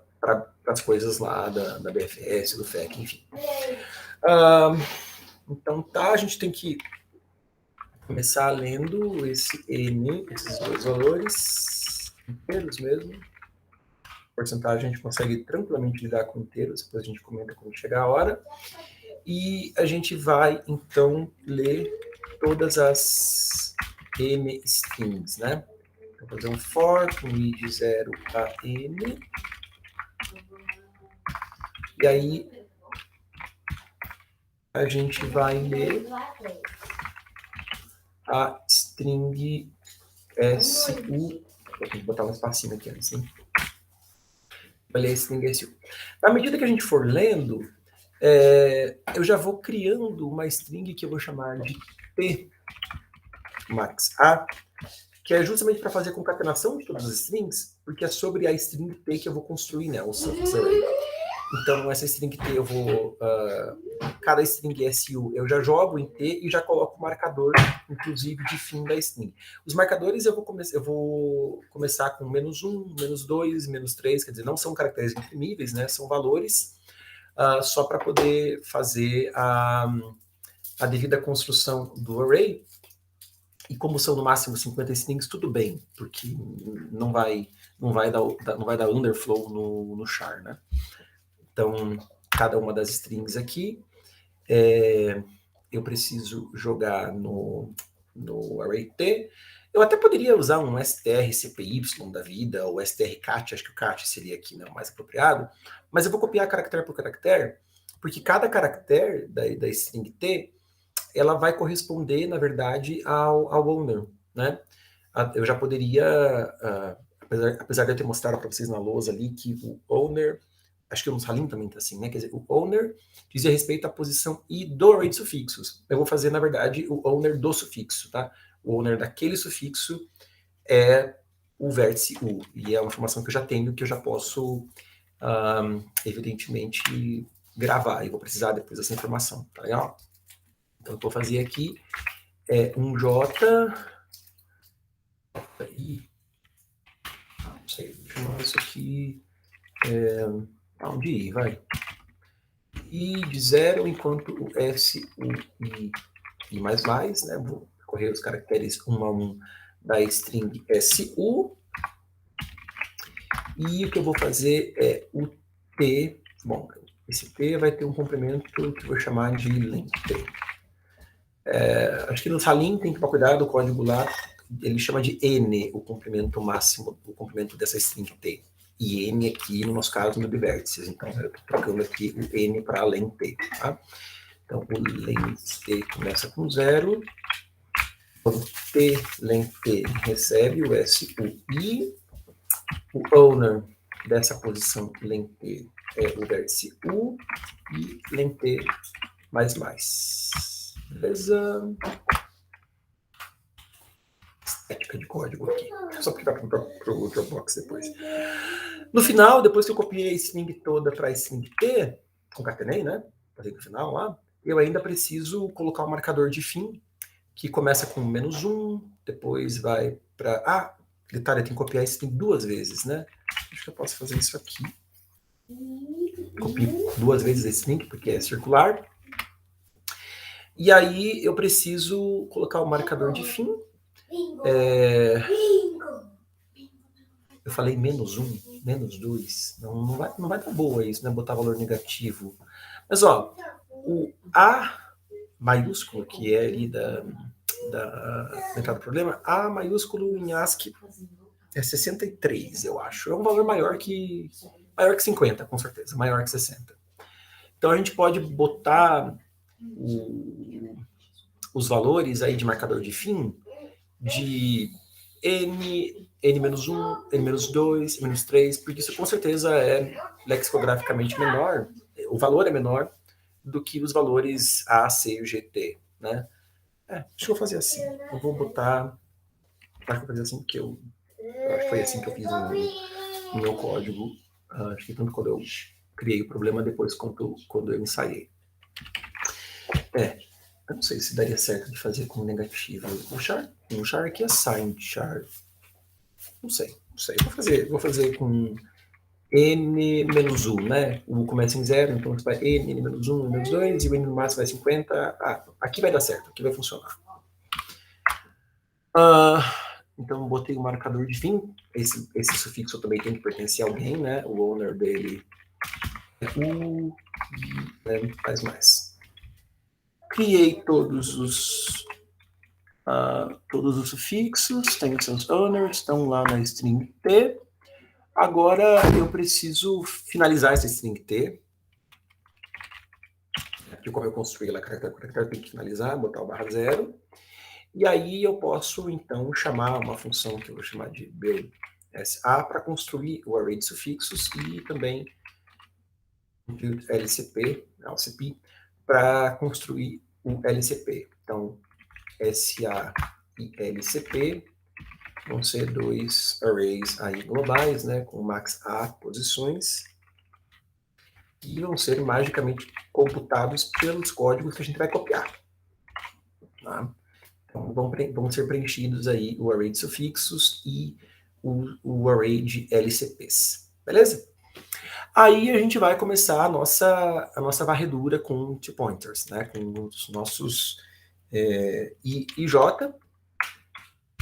as coisas lá da BFS, do FEC, enfim. Então, tá, a gente tem que começar lendo esse N, esses dois valores, inteiros mesmo. Porcentagem a gente consegue tranquilamente lidar com inteiros, depois a gente comenta quando chegar a hora. E a gente vai, então, ler todas as N strings, né? Então, fazer um for com i de 0 a N. E aí, a gente vai ler a string SU. Vou botar um espacinho aqui antes, hein? Vai ler a string SU. À medida que a gente for lendo, eu já vou criando uma string que eu vou chamar de T max A, que é justamente para fazer a concatenação de todas as strings, porque é sobre a string T que eu vou construir, né, o suffix array. Então, essa string T eu vou... cada string SU eu já jogo em T e já coloco o marcador, inclusive, de fim da string. Os marcadores eu vou começar com -1, -2, -3, quer dizer, não são caracteres imprimíveis, né? São valores só para poder fazer a devida construção do array. E como são no máximo 50 strings, tudo bem, porque não vai dar underflow no char, né? Então, cada uma das strings aqui, eu preciso jogar no array T. Eu até poderia usar um strcpy da vida, ou strcat, acho que o cat seria aqui, né, o mais apropriado, mas eu vou copiar caractere por caractere, porque cada caractere da string T, ela vai corresponder, na verdade, ao owner, né? Eu já poderia, apesar de eu ter mostrado para vocês na lousa ali, que o owner... Acho que o Salim também está assim, né? Quer dizer, o owner dizia respeito à posição i do array de sufixos. Eu vou fazer, na verdade, o owner do sufixo, tá? O owner daquele sufixo é o vértice u. E é uma informação que eu já tenho, que eu já posso, evidentemente, gravar. E vou precisar depois dessa informação, tá legal? Então, eu vou fazer aqui um J... Aí, não sei, deixa eu chamar isso aqui... onde I, vai. I de 0, enquanto o S, o I mais, né? Vou correr os caracteres 1 a 1 da string SU. E o que eu vou fazer é o T. Bom, esse T vai ter um complemento que eu vou chamar de length. Acho que no Salim tem que tomar cuidado, o código lá, ele chama de N, o complemento máximo, o complemento dessa string T. E N aqui, no nosso caso, no de vértices. Então, eu estou trocando aqui o N para length T, tá? Então, o length T começa com 0. O T length T recebe o SUI. O owner dessa posição length T é o vértice U. E length T mais. Beleza? Estética de código aqui. Só porque vai para o Dropbox depois. No final, depois que eu copiei a string toda para a string T, concatenei, né? Falei no final lá, eu ainda preciso colocar o marcador de fim, que começa com -1, depois vai para... detalhe, eu tenho que copiar a string 2 vezes, né? Acho que eu posso fazer isso aqui. Copio 2 vezes a string, porque é circular. E aí eu preciso colocar o marcador de fim. eu falei menos 1, menos 2, não vai dar boa isso, né? Botar valor negativo. Mas, ó, o A maiúsculo, que é ali da entrada do problema, A maiúsculo em ASCII é 63, eu acho. É um valor maior que 50, com certeza, maior que 60. Então a gente pode botar os valores aí de marcador de fim de N, N-1, N-2, N-3, porque isso com certeza é lexicograficamente menor, o valor é menor do que os valores A, C e G, né? Deixa eu fazer assim. Eu vou botar. Acho que eu vou fazer assim porque eu acho que foi assim que eu fiz no meu código. Acho que tanto quando eu criei o problema, depois quando eu ensaiei. Eu não sei se daria certo de fazer com negativo. O char aqui é signed char. Não sei. Vou fazer com n-1, né? O começa em 0, então vai n, n-1, n-2, e o n no máximo vai 50. Aqui vai dar certo, aqui vai funcionar. Então, botei o marcador de fim. Esse sufixo também tem que pertencer a alguém, né? O owner dele é o... Né? Faz mais. Criei todos os sufixos, tem os seus owners, estão lá na string T. Agora, eu preciso finalizar essa string T. Aqui, como eu construí lá, caractere tem que finalizar, botar o /0. E aí eu posso, então, chamar uma função que eu vou chamar de build.sa para construir o array de sufixos e também build LCP, para construir o LCP. Então, SA e LCP vão ser dois arrays aí globais, né, com max A posições, e vão ser magicamente computados pelos códigos que a gente vai copiar. Tá? Então, vão ser preenchidos aí o array de sufixos e o array de LCPs. Beleza? Aí a gente vai começar a nossa varredura com T-pointers, né? Com os nossos IJ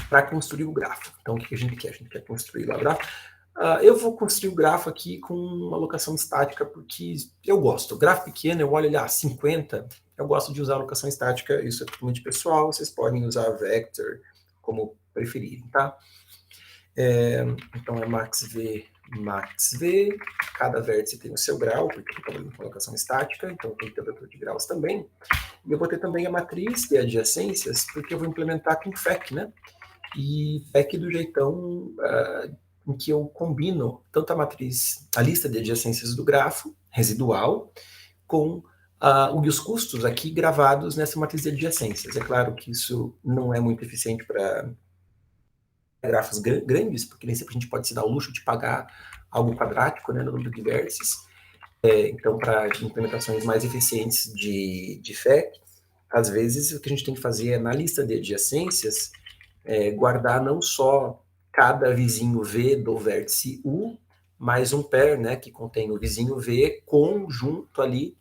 para construir o grafo. Então, o que a gente quer? A gente quer construir lá o grafo. Eu vou construir o grafo aqui com uma alocação estática, porque eu gosto. O grafo pequeno, eu olho ele, 50, eu gosto de usar alocação estática, isso é totalmente pessoal, vocês podem usar vector como preferirem, tá? Então é max v, cada vértice tem o seu grau, porque eu estou trabalhando com alocação estática, então tem que ter o vetor de graus também. E eu vou ter também a matriz de adjacências, porque eu vou implementar com FEC, né? E FEC do jeitão em que eu combino tanto a lista de adjacências do grafo residual com os custos aqui gravados nessa matriz de adjacências. É claro que isso não é muito eficiente para grafos grandes, porque nem sempre a gente pode se dar o luxo de pagar algo quadrático, né, no número de vértices. Então, para implementações mais eficientes de FEC, às vezes o que a gente tem que fazer é, na lista de adjacências, guardar não só cada vizinho V do vértice U, mais um pair, né, que contém o vizinho V, junto ali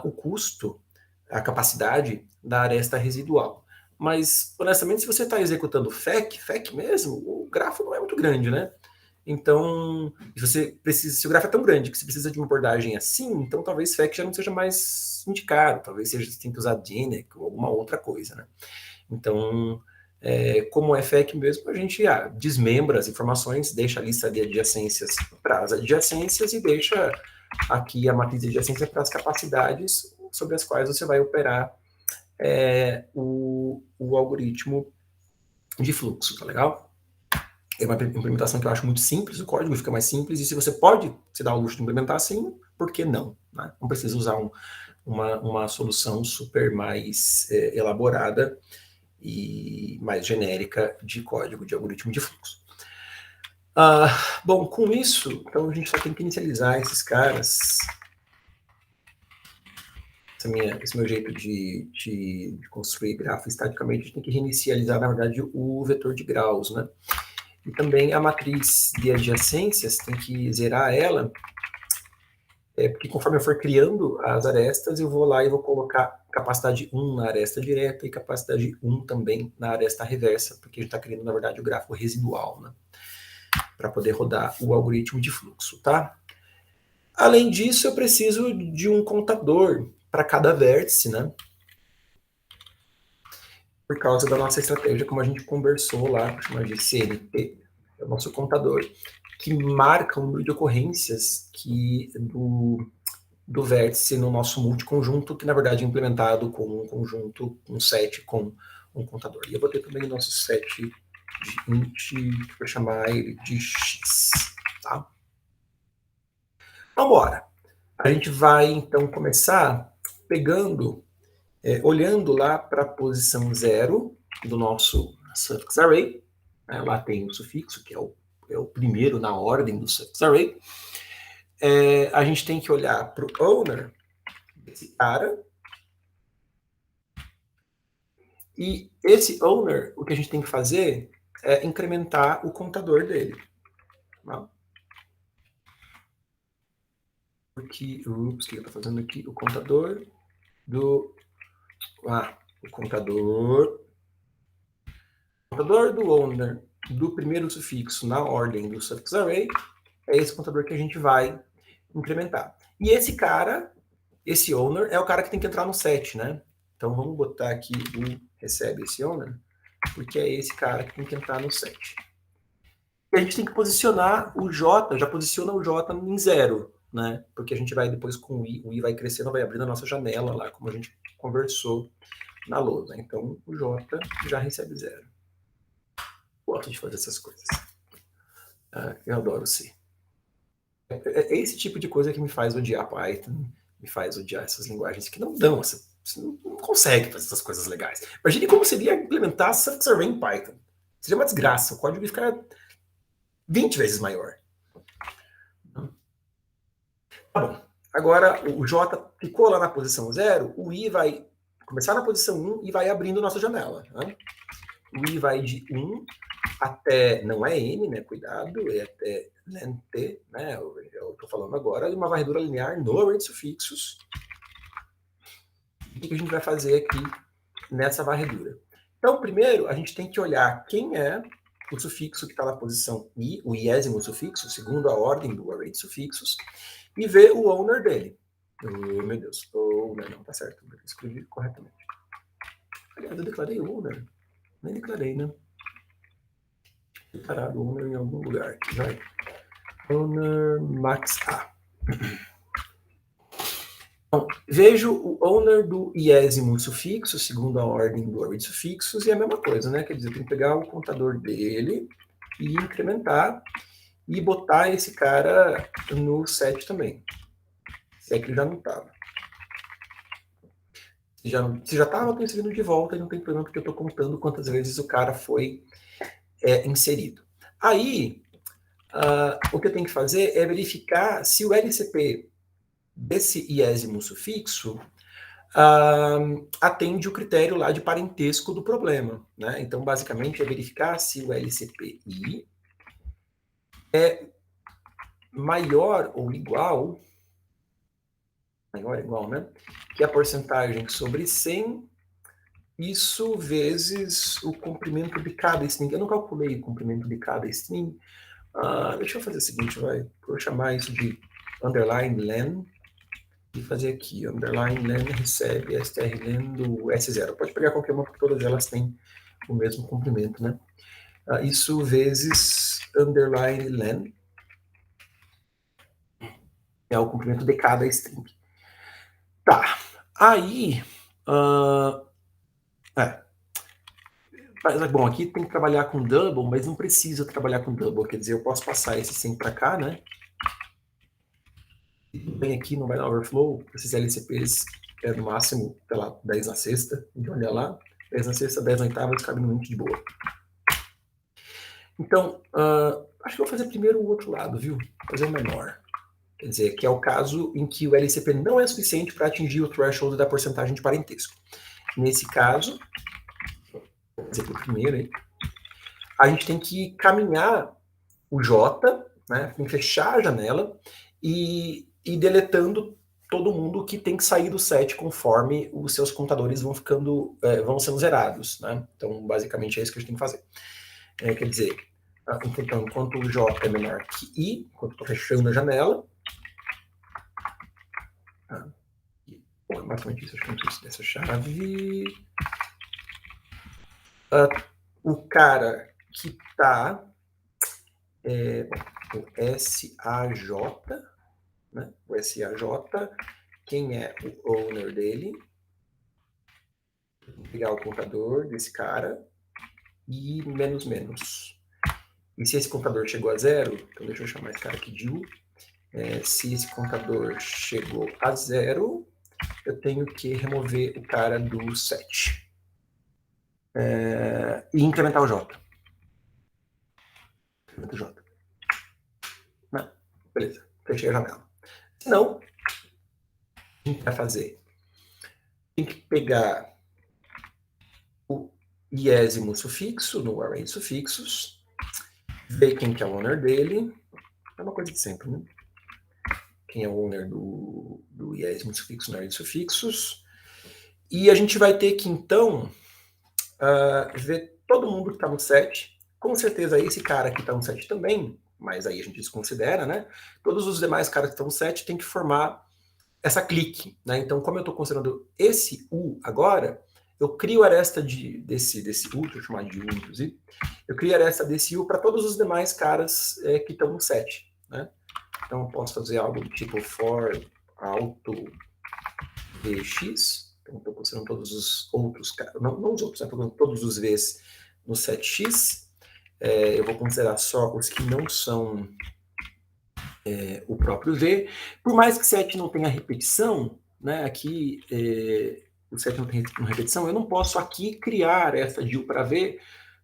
o custo, a capacidade da aresta residual. Mas, honestamente, se você está executando FEC mesmo, o grafo não é muito grande, né? Então, se o grafo é tão grande que você precisa de uma abordagem assim, então talvez FEC já não seja mais indicado, talvez você tenha que usar DINEC ou alguma outra coisa, né? Então, como é FEC mesmo, a gente desmembra as informações, deixa a lista de adjacências para as adjacências e deixa aqui a matriz de adjacência para as capacidades sobre as quais você vai operar o algoritmo de fluxo, tá legal? É uma implementação que eu acho muito simples, o código fica mais simples, e se você pode se dar o luxo de implementar assim, por que não? Né? Não precisa usar uma solução super mais elaborada e mais genérica de código, de algoritmo de fluxo. Bom, com isso, então a gente só tem que inicializar esses caras. Esse meu jeito de construir grafo estaticamente, a gente tem que reinicializar, na verdade, o vetor de graus, né? E também a matriz de adjacências, tem que zerar ela, porque conforme eu for criando as arestas, eu vou lá e vou colocar capacidade 1 na aresta direta e capacidade 1 também na aresta reversa, porque a gente está criando, na verdade, o grafo residual, né? para poder rodar o algoritmo de fluxo, tá? Além disso, eu preciso de um contador para cada vértice, né? Por causa da nossa estratégia, como a gente conversou lá, vou chamar de CNP, é o nosso contador, que marca o número de ocorrências do vértice no nosso multiconjunto, que na verdade é implementado com um conjunto, um set com um contador. E eu vou ter também o nosso set de int, que vou chamar ele de x, tá? Vamos embora. A gente vai, então, começar pegando, olhando lá para a posição 0 do nosso suffix array. Lá tem o sufixo, que é o primeiro na ordem do suffix array. A gente tem que olhar para o owner desse cara. E esse owner, o que a gente tem que fazer é incrementar o contador dele. Tá? Porque, o que eu estou fazendo aqui? O contador do... o contador do owner do primeiro sufixo na ordem do suffix array é esse contador que a gente vai incrementar. E esse cara, esse owner, é o cara que tem que entrar no set, né? Então vamos botar aqui o recebe esse owner, porque é esse cara que tem que entrar no set. E a gente tem que posicionar o J, já posiciona o J em 0, né? Porque a gente vai depois com o I vai crescendo, vai abrindo a nossa janela lá, como a gente conversou na lousa. Então o J já recebe 0. Gosto de fazer essas coisas. Eu adoro C. É esse tipo de coisa que me faz odiar Python, me faz odiar essas linguagens que não dão, você não consegue fazer essas coisas legais. Imagine como seria implementar suffix array em Python. Seria uma desgraça, o código ia ficar 20 vezes maior. Tá bom. Agora o J ficou lá na posição 0, o I vai começar na posição 1 e vai abrindo nossa janela. Né? O I vai de 1 até, não é N, né? Cuidado, é até len-t, né? Eu estou falando agora de uma varredura linear no array de sufixos. O que a gente vai fazer aqui nessa varredura? Então, primeiro, a gente tem que olhar quem é o sufixo que está na posição I, o iésimo sufixo, segundo a ordem do array de sufixos, e ver o owner dele. Oh, meu Deus, owner, não, tá certo, eu escrevi corretamente. Aliás, eu declarei owner. Nem declarei, né? Declarado owner em algum lugar. Vai. Owner max A. Então, vejo o owner do iésimo sufixo, segundo a ordem do array de sufixos, e é a mesma coisa, né? Quer dizer, eu tenho que pegar o contador dele e incrementar e botar esse cara no set também. Se é que ele já não estava. Se já estava, eu estou inserindo de volta e não tem problema, porque eu estou contando quantas vezes o cara foi inserido. Aí, o que eu tenho que fazer é verificar se o LCP desse iésimo sufixo atende o critério lá de parentesco do problema. Né? Então, basicamente, é verificar se o LCPI é maior ou igual, né? Que a porcentagem sobre 100, isso vezes o comprimento de cada string. Eu não calculei o comprimento de cada string. Deixa eu fazer o seguinte, vou chamar isso de underline len, e fazer aqui, underline len recebe strlen do S0. Pode pegar qualquer uma, porque todas elas têm o mesmo comprimento, né? Isso vezes underline len, é o comprimento de cada string. Tá, aí... Bom, aqui tem que trabalhar com double, mas não precisa trabalhar com double, quer dizer, eu posso passar esse 100 para cá, né? Vem aqui, não vai dar overflow, esses LCPs é no máximo, sei lá, 10 na sexta, então olha lá, 10 na sexta, 10 na oitava, cabe no int de boa. Então, acho que eu vou fazer primeiro o outro lado, viu? Vou fazer o menor. Quer dizer, que é o caso em que o LCP não é suficiente para atingir o threshold da porcentagem de parentesco. Nesse caso, vou fazer por primeiro aí, a gente tem que caminhar o J, né? Tem que fechar a janela e deletando todo mundo que tem que sair do set conforme os seus contadores vão sendo zerados, né? Então, basicamente, é isso que a gente tem que fazer. Quer dizer, Então, enquanto o J é menor que I, enquanto estou fechando a janela, bom, é basicamente isso, acho que não preciso dessa chave. O cara que está o SAJ, né? O SAJ, quem é o owner dele? Vou pegar o contador desse cara e menos menos. E se esse contador chegou a zero, então deixa eu chamar esse cara aqui de U. Se esse contador chegou a zero, eu tenho que remover o cara do set. E incrementar o J. Incrementa o J. Não, beleza, fechei a janela. Se não, o que a gente vai fazer? Tem que pegar o iésimo sufixo no array de sufixos, ver quem que é o owner dele. É uma coisa de sempre, né? Quem é o owner do iésimo sufixo no array de sufixos. E a gente vai ter que, então, ver todo mundo que está no set. Com certeza esse cara que está no set também, mas aí a gente desconsidera, né? Todos os demais caras que estão no set tem que formar essa clique, né? Então, como eu estou considerando esse U agora, eu crio a aresta desse U, deixa eu chamar de U, inclusive, eu crio a aresta desse U para todos os demais caras que estão no set, né? Então, eu posso fazer algo do tipo for auto vx, então estou considerando todos os outros caras, não os outros, né? Estou considerando todos os v's no set x, eu vou considerar só os que não são o próprio V. Por mais que set não tenha repetição, né, aqui o set não tem repetição, eu não posso aqui criar a aresta de U para V,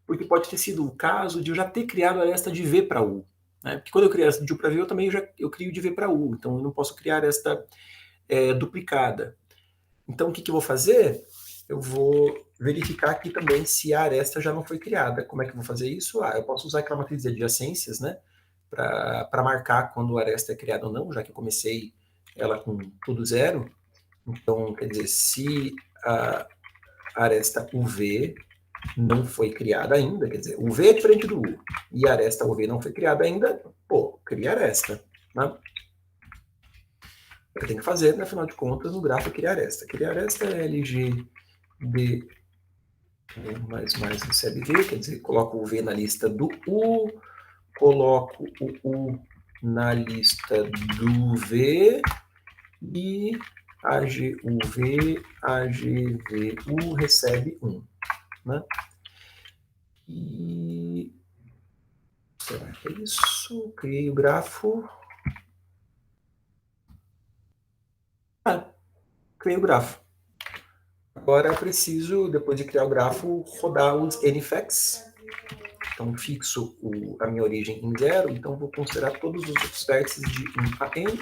porque pode ter sido o caso de eu já ter criado a aresta de V para U. Né? Porque quando eu crio a aresta de U para V, eu crio de V para U, então eu não posso criar esta duplicada. Então o que eu vou fazer? Eu vou verificar aqui também se a aresta já não foi criada. Como é que eu vou fazer isso? Eu posso usar aquela matriz de adjacências, né? Para marcar quando a aresta é criada ou não, já que eu comecei ela com tudo zero. Então, quer dizer, se a aresta UV não foi criada ainda, quer dizer, o V é diferente do U, e a aresta UV não foi criada ainda, cria a aresta, né? Eu tenho que fazer, né, afinal de contas, no grafo criar aresta. Criar aresta é LGD mais recebe V, quer dizer, coloco o V na lista do U, coloco o U na lista do V e AGUV, AGVU recebe 1. Né? E será que é isso? Criei o grafo. Criei o grafo. Agora eu preciso, depois de criar o grafo, rodar os NFX. Então, fixo a minha origem em 0, então vou considerar todos os outros vértices de 1 a n.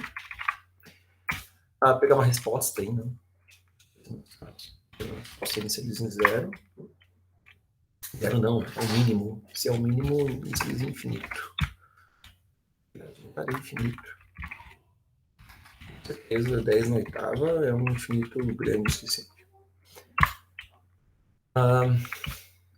Pegar uma resposta aí, né? Posso inicializo em 0. 0 não, é o mínimo. Se é o mínimo, inicializo em infinito. Para infinito. Com certeza, 10 na oitava é um infinito grande o suficiente.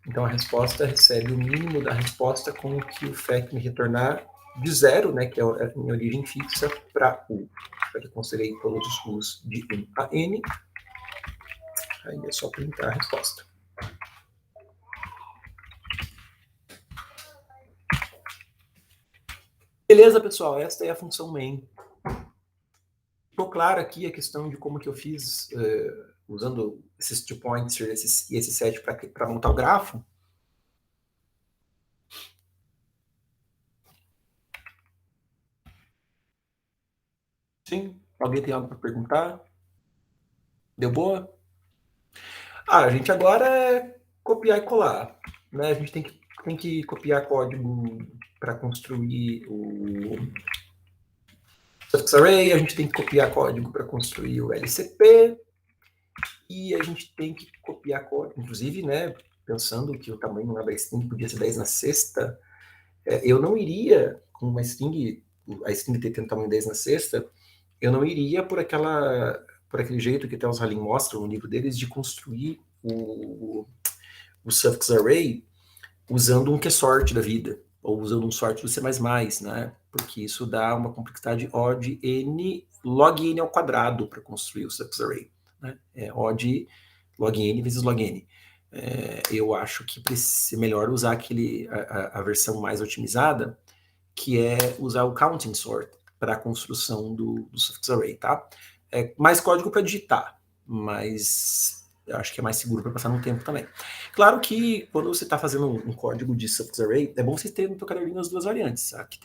Então a resposta recebe o mínimo da resposta com o que o FEC me retornar de 0, né, que é a minha origem fixa, para U. Eu considerei todos os U's de 1 a N. Aí é só printar a resposta. Beleza, pessoal? Esta é a função main. Ficou claro aqui a questão de como que eu fiz usando esses two points e esse set para montar o grafo? Sim? Alguém tem algo para perguntar? Deu boa? A gente agora é copiar e colar. Né? A gente tem que copiar código para construir o suffix array, a gente tem que copiar código para construir o LCP, e a gente tem que copiar código, inclusive, né, pensando que o tamanho da string podia ser 10 na sexta, eu não iria com uma string, a string tendo tamanho 10 na sexta, eu não iria por aquele jeito que até os Halim mostram no livro deles, de construir o suffix array usando um QSort da vida. ou usando um sort do C++, né? Porque isso dá uma complexidade O de n log n ao quadrado para construir o suffix array, né? É O de log n vezes log n. Eu acho que é melhor usar a versão mais otimizada, que é usar o counting sort para a construção do suffix array, tá? É mais código para digitar, mas eu acho que é mais seguro para passar no tempo também. Claro que quando você está fazendo um código de suffix array, é bom você ter no teu caderninho as duas variantes. Aqui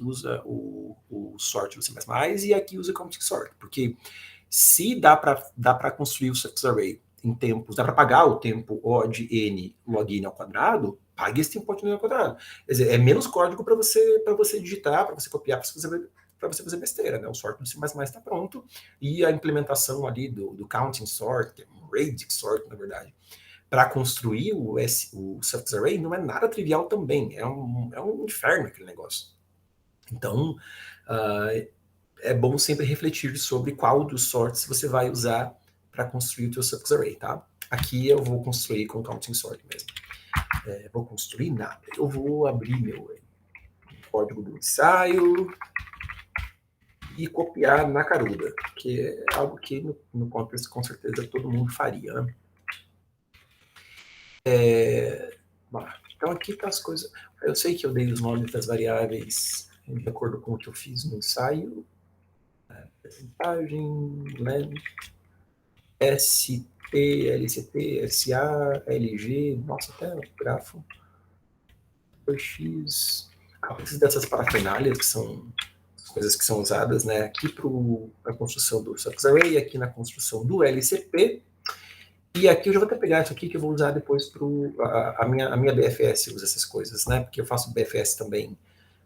usa o sort do C++ e aqui usa o counting sort, porque se dá para construir o suffix array em tempos, dá para pagar o tempo O de n log n ao quadrado, pague esse tempo O de n ao quadrado. Quer dizer, é menos código para você digitar, para você copiar, para você fazer besteira, né? O sort do C++ está pronto, e a implementação ali do counting sort, que é um radix sort, na verdade, para construir o suffix array não é nada trivial também, é um inferno aquele negócio. Então, é bom sempre refletir sobre qual dos sorts você vai usar para construir o teu suffix array, tá? Aqui eu vou construir com counting sort mesmo. Vou construir nada. Eu vou abrir meu código do ensaio e copiar na caruda, que é algo que no Compass com certeza todo mundo faria, né? Então aqui tá as coisas. Eu sei que eu dei os nomes das variáveis de acordo com o que eu fiz no ensaio. Percentagem, len, ST, LCT, SA, LG, nossa, até o grafo. 2x. Eu preciso dessas parafernálias, que são coisas que são usadas, né, aqui para a construção do suffix array, aqui na construção do LCP. E aqui eu já vou até pegar isso aqui que eu vou usar depois para a minha BFS, usa essas coisas, né? Porque eu faço BFS também,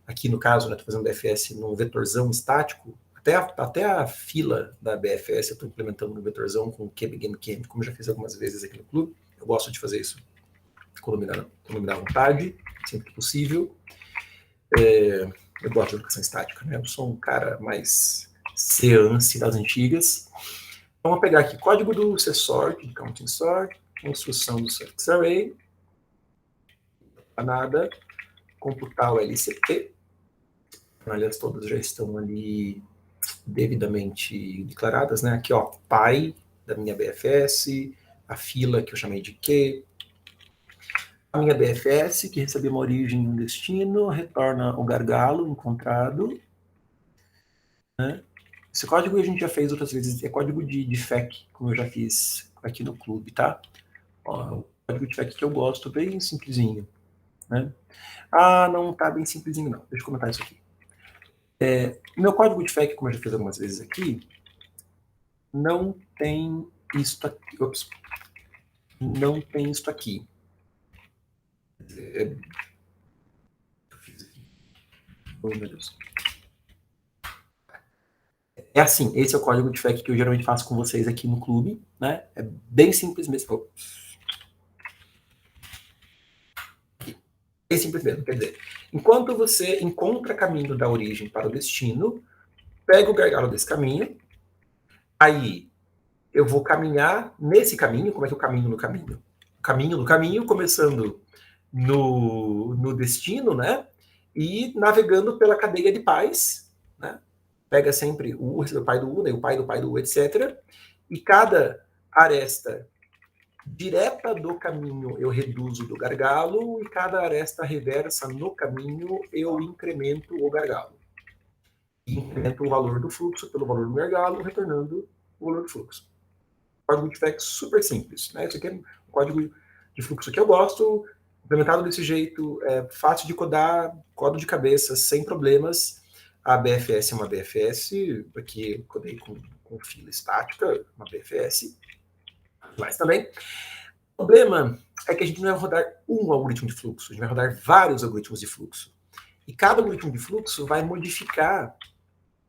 aqui no caso, né? Estou fazendo BFS num vetorzão estático, até a fila da BFS eu estou implementando no vetorzão com o KBGameCam, como eu já fiz algumas vezes aqui no clube. Eu gosto de fazer isso quando me dá vontade, sempre que possível. Eu gosto de educação estática, né? Eu sou um cara mais seance das antigas. Então, vamos pegar aqui código do csort, do counting sort, construção do suffix array, nada, computar o LCP. Aliás, todas já estão ali devidamente declaradas, né? Aqui, ó, pai da minha BFS, a fila que eu chamei de Q, a minha BFS, que recebeu uma origem e um destino, retorna o gargalo encontrado, né? Esse código a gente já fez outras vezes, é código de FEC, como eu já fiz aqui no clube, tá? Ó, o código de FEC que eu gosto, bem simplesinho, né? Não tá bem simplesinho não, deixa eu comentar isso aqui. Meu código de FEC, como eu já fiz algumas vezes aqui, não tem isto aqui. Ops. Não tem isto aqui. Oh, meu Deus. É assim, esse é o código de FEC que eu geralmente faço com vocês aqui no clube, né? É bem simples mesmo. Bem simples mesmo, quer dizer, enquanto você encontra caminho da origem para o destino, pega o gargalo desse caminho, aí eu vou caminhar nesse caminho. Como é que eu caminho no caminho? Caminho no caminho, começando no destino, né? E navegando pela cadeia de pais, né? Pega sempre o pai do U, né? O pai do U, etc. E cada aresta direta do caminho eu reduzo do gargalo, e cada aresta reversa no caminho eu incremento o gargalo. E incremento o valor do fluxo pelo valor do gargalo, retornando o valor do fluxo. Código de FEC super simples, né? Esse aqui é um código de fluxo que eu gosto, implementado desse jeito, é fácil de codar, codo de cabeça, sem problemas. A BFS é uma BFS, aqui eu codei com fila estática, uma BFS, mas também. O problema é que a gente não vai rodar um algoritmo de fluxo, a gente vai rodar vários algoritmos de fluxo. E cada algoritmo de fluxo vai modificar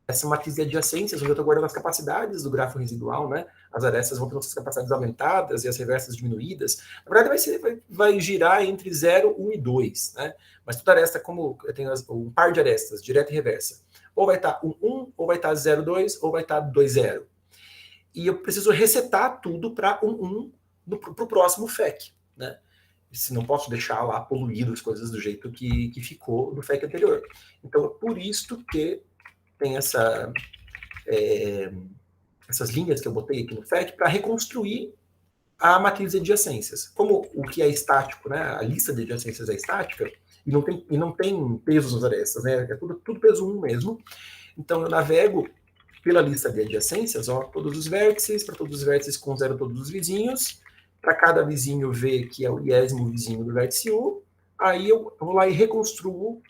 essa matriz de adjacências, onde eu estou guardando as capacidades do grafo residual, né? As arestas vão ter suas capacidades aumentadas e as reversas diminuídas. Na verdade, vai girar entre 0, 1 e 2, né? Mas toda aresta, como eu tenho um par de arestas, direta e reversa, ou vai estar 1, 1, ou vai estar 0, 2, ou vai estar 2, 0. E eu preciso resetar tudo para 1, 1 para o próximo FEC, né? se não posso deixar lá poluído as coisas do jeito que ficou no FAQ anterior. Então, é por isso que tem essas linhas que eu botei aqui no FAQ para reconstruir a matriz de adjacências. Como o que é estático, né, a lista de adjacências é estática, e não tem pesos nas arestas, né, é tudo peso 1 mesmo. Então, eu navego pela lista de adjacências, ó, todos os vértices, para todos os vértices considero todos os vizinhos, para cada vizinho V, que é o iésimo vizinho do vértice U, aí eu vou lá e reconstruo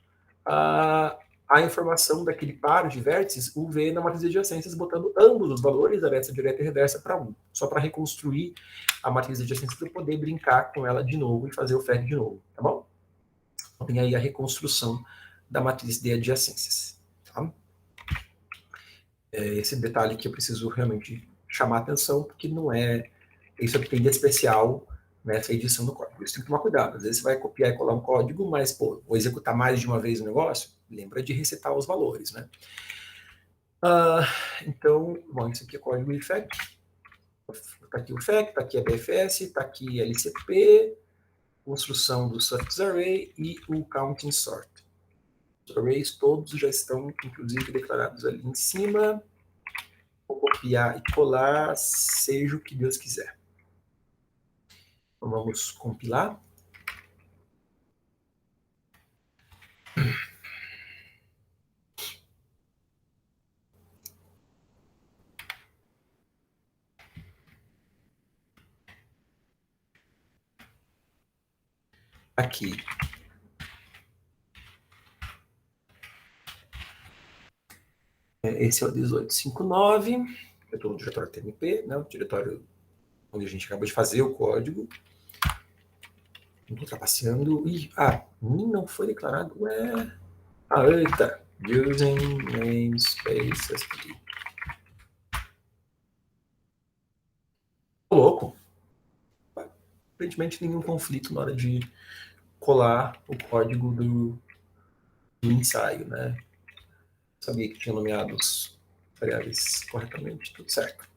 a informação daquele par de vértices UV na matriz de adjacências, botando ambos os valores, aresta direta e reversa, para 1, só para reconstruir a matriz de adjacências para eu poder brincar com ela de novo e fazer o FAQ de novo, tá bom? Então, tem aí a reconstrução da matriz de adjacências, tá? Esse detalhe que eu preciso realmente chamar a atenção, porque não é isso que tem de especial nessa edição do código. Isso tem que tomar cuidado. Às vezes você vai copiar e colar um código, mas, pô, vou executar mais de uma vez o negócio, lembra de resetar os valores, né? Então, bom, isso aqui é código IFAC. Está aqui o FAC, está aqui a BFS, está aqui a LCP, construção do Suffix Array e o Counting Sort. Os arrays todos já estão, inclusive, declarados ali em cima. Vou copiar e colar, seja o que Deus quiser. Então, vamos compilar. Aqui. Esse é o 1859, eu estou no diretório TMP, né, o diretório onde a gente acabou de fazer o código. Estou trapaceando. Min não foi declarado. Ué. Eita. Using namespace STD. Tô louco. Aparentemente nenhum conflito na hora de colar o código do ensaio, né? Sabia que tinha nomeado os variáveis corretamente, tudo certo.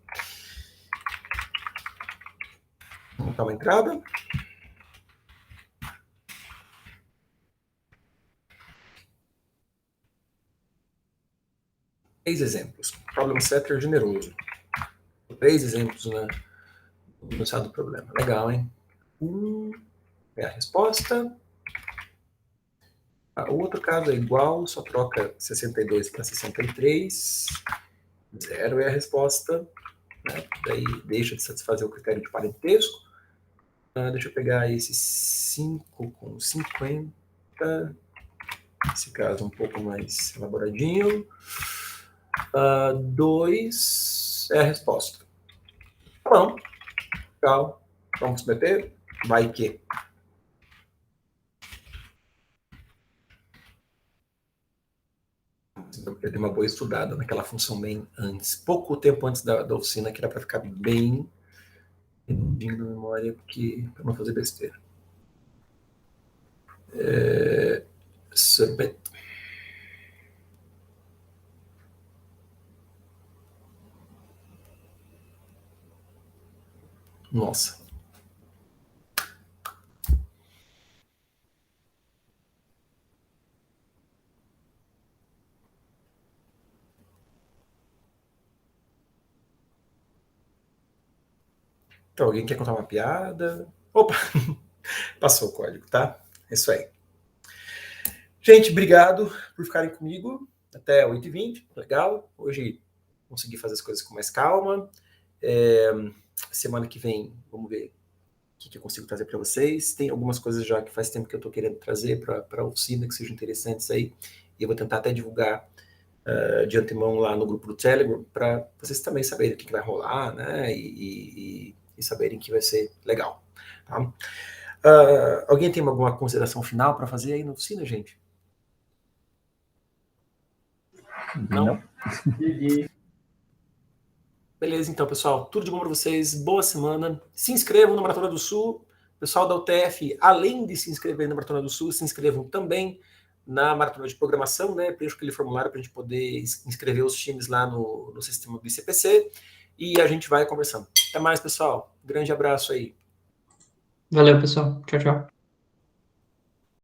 Vamos dar uma entrada. Três exemplos. Problem setter generoso. 3 exemplos, né, no enunciado do problema. Legal, hein? 1 é a resposta. O outro caso é igual, só troca 62 para 63. 0 é a resposta. Né? Daí deixa de satisfazer o critério de parentesco. Deixa eu pegar esse 5 com 50. Esse caso um pouco mais elaboradinho. 2 é a resposta. Tá bom. Legal. Vamos submeter? Vai que. Eu dei uma boa estudada naquela função main antes, pouco tempo antes da oficina, que era para ficar bem redondinho na memória, para não fazer besteira. Submit. Nossa. Então, alguém quer contar uma piada? Opa! Passou o código, tá? É isso aí. Gente, obrigado por ficarem comigo até 8h20. Legal. Hoje consegui fazer as coisas com mais calma. Semana que vem, vamos ver o que eu consigo trazer para vocês. Tem algumas coisas já que faz tempo que eu estou querendo trazer para a oficina, que sejam interessantes aí. E eu vou tentar até divulgar de antemão lá no grupo do Telegram, para vocês também saberem o que vai rolar, né? E saberem que vai ser legal. Tá? Alguém tem alguma consideração final para fazer aí na oficina, gente? Não? Beleza, então, pessoal. Tudo de bom para vocês. Boa semana. Se inscrevam na Maratona do Sul. Pessoal da UTF, além de se inscrever na Maratona do Sul, se inscrevam também na Maratona de Programação, né? Preencha aquele formulário para a gente poder inscrever os times lá no sistema do ICPC. E a gente vai conversando. Até mais, pessoal. Grande abraço aí. Valeu, pessoal. Tchau, tchau.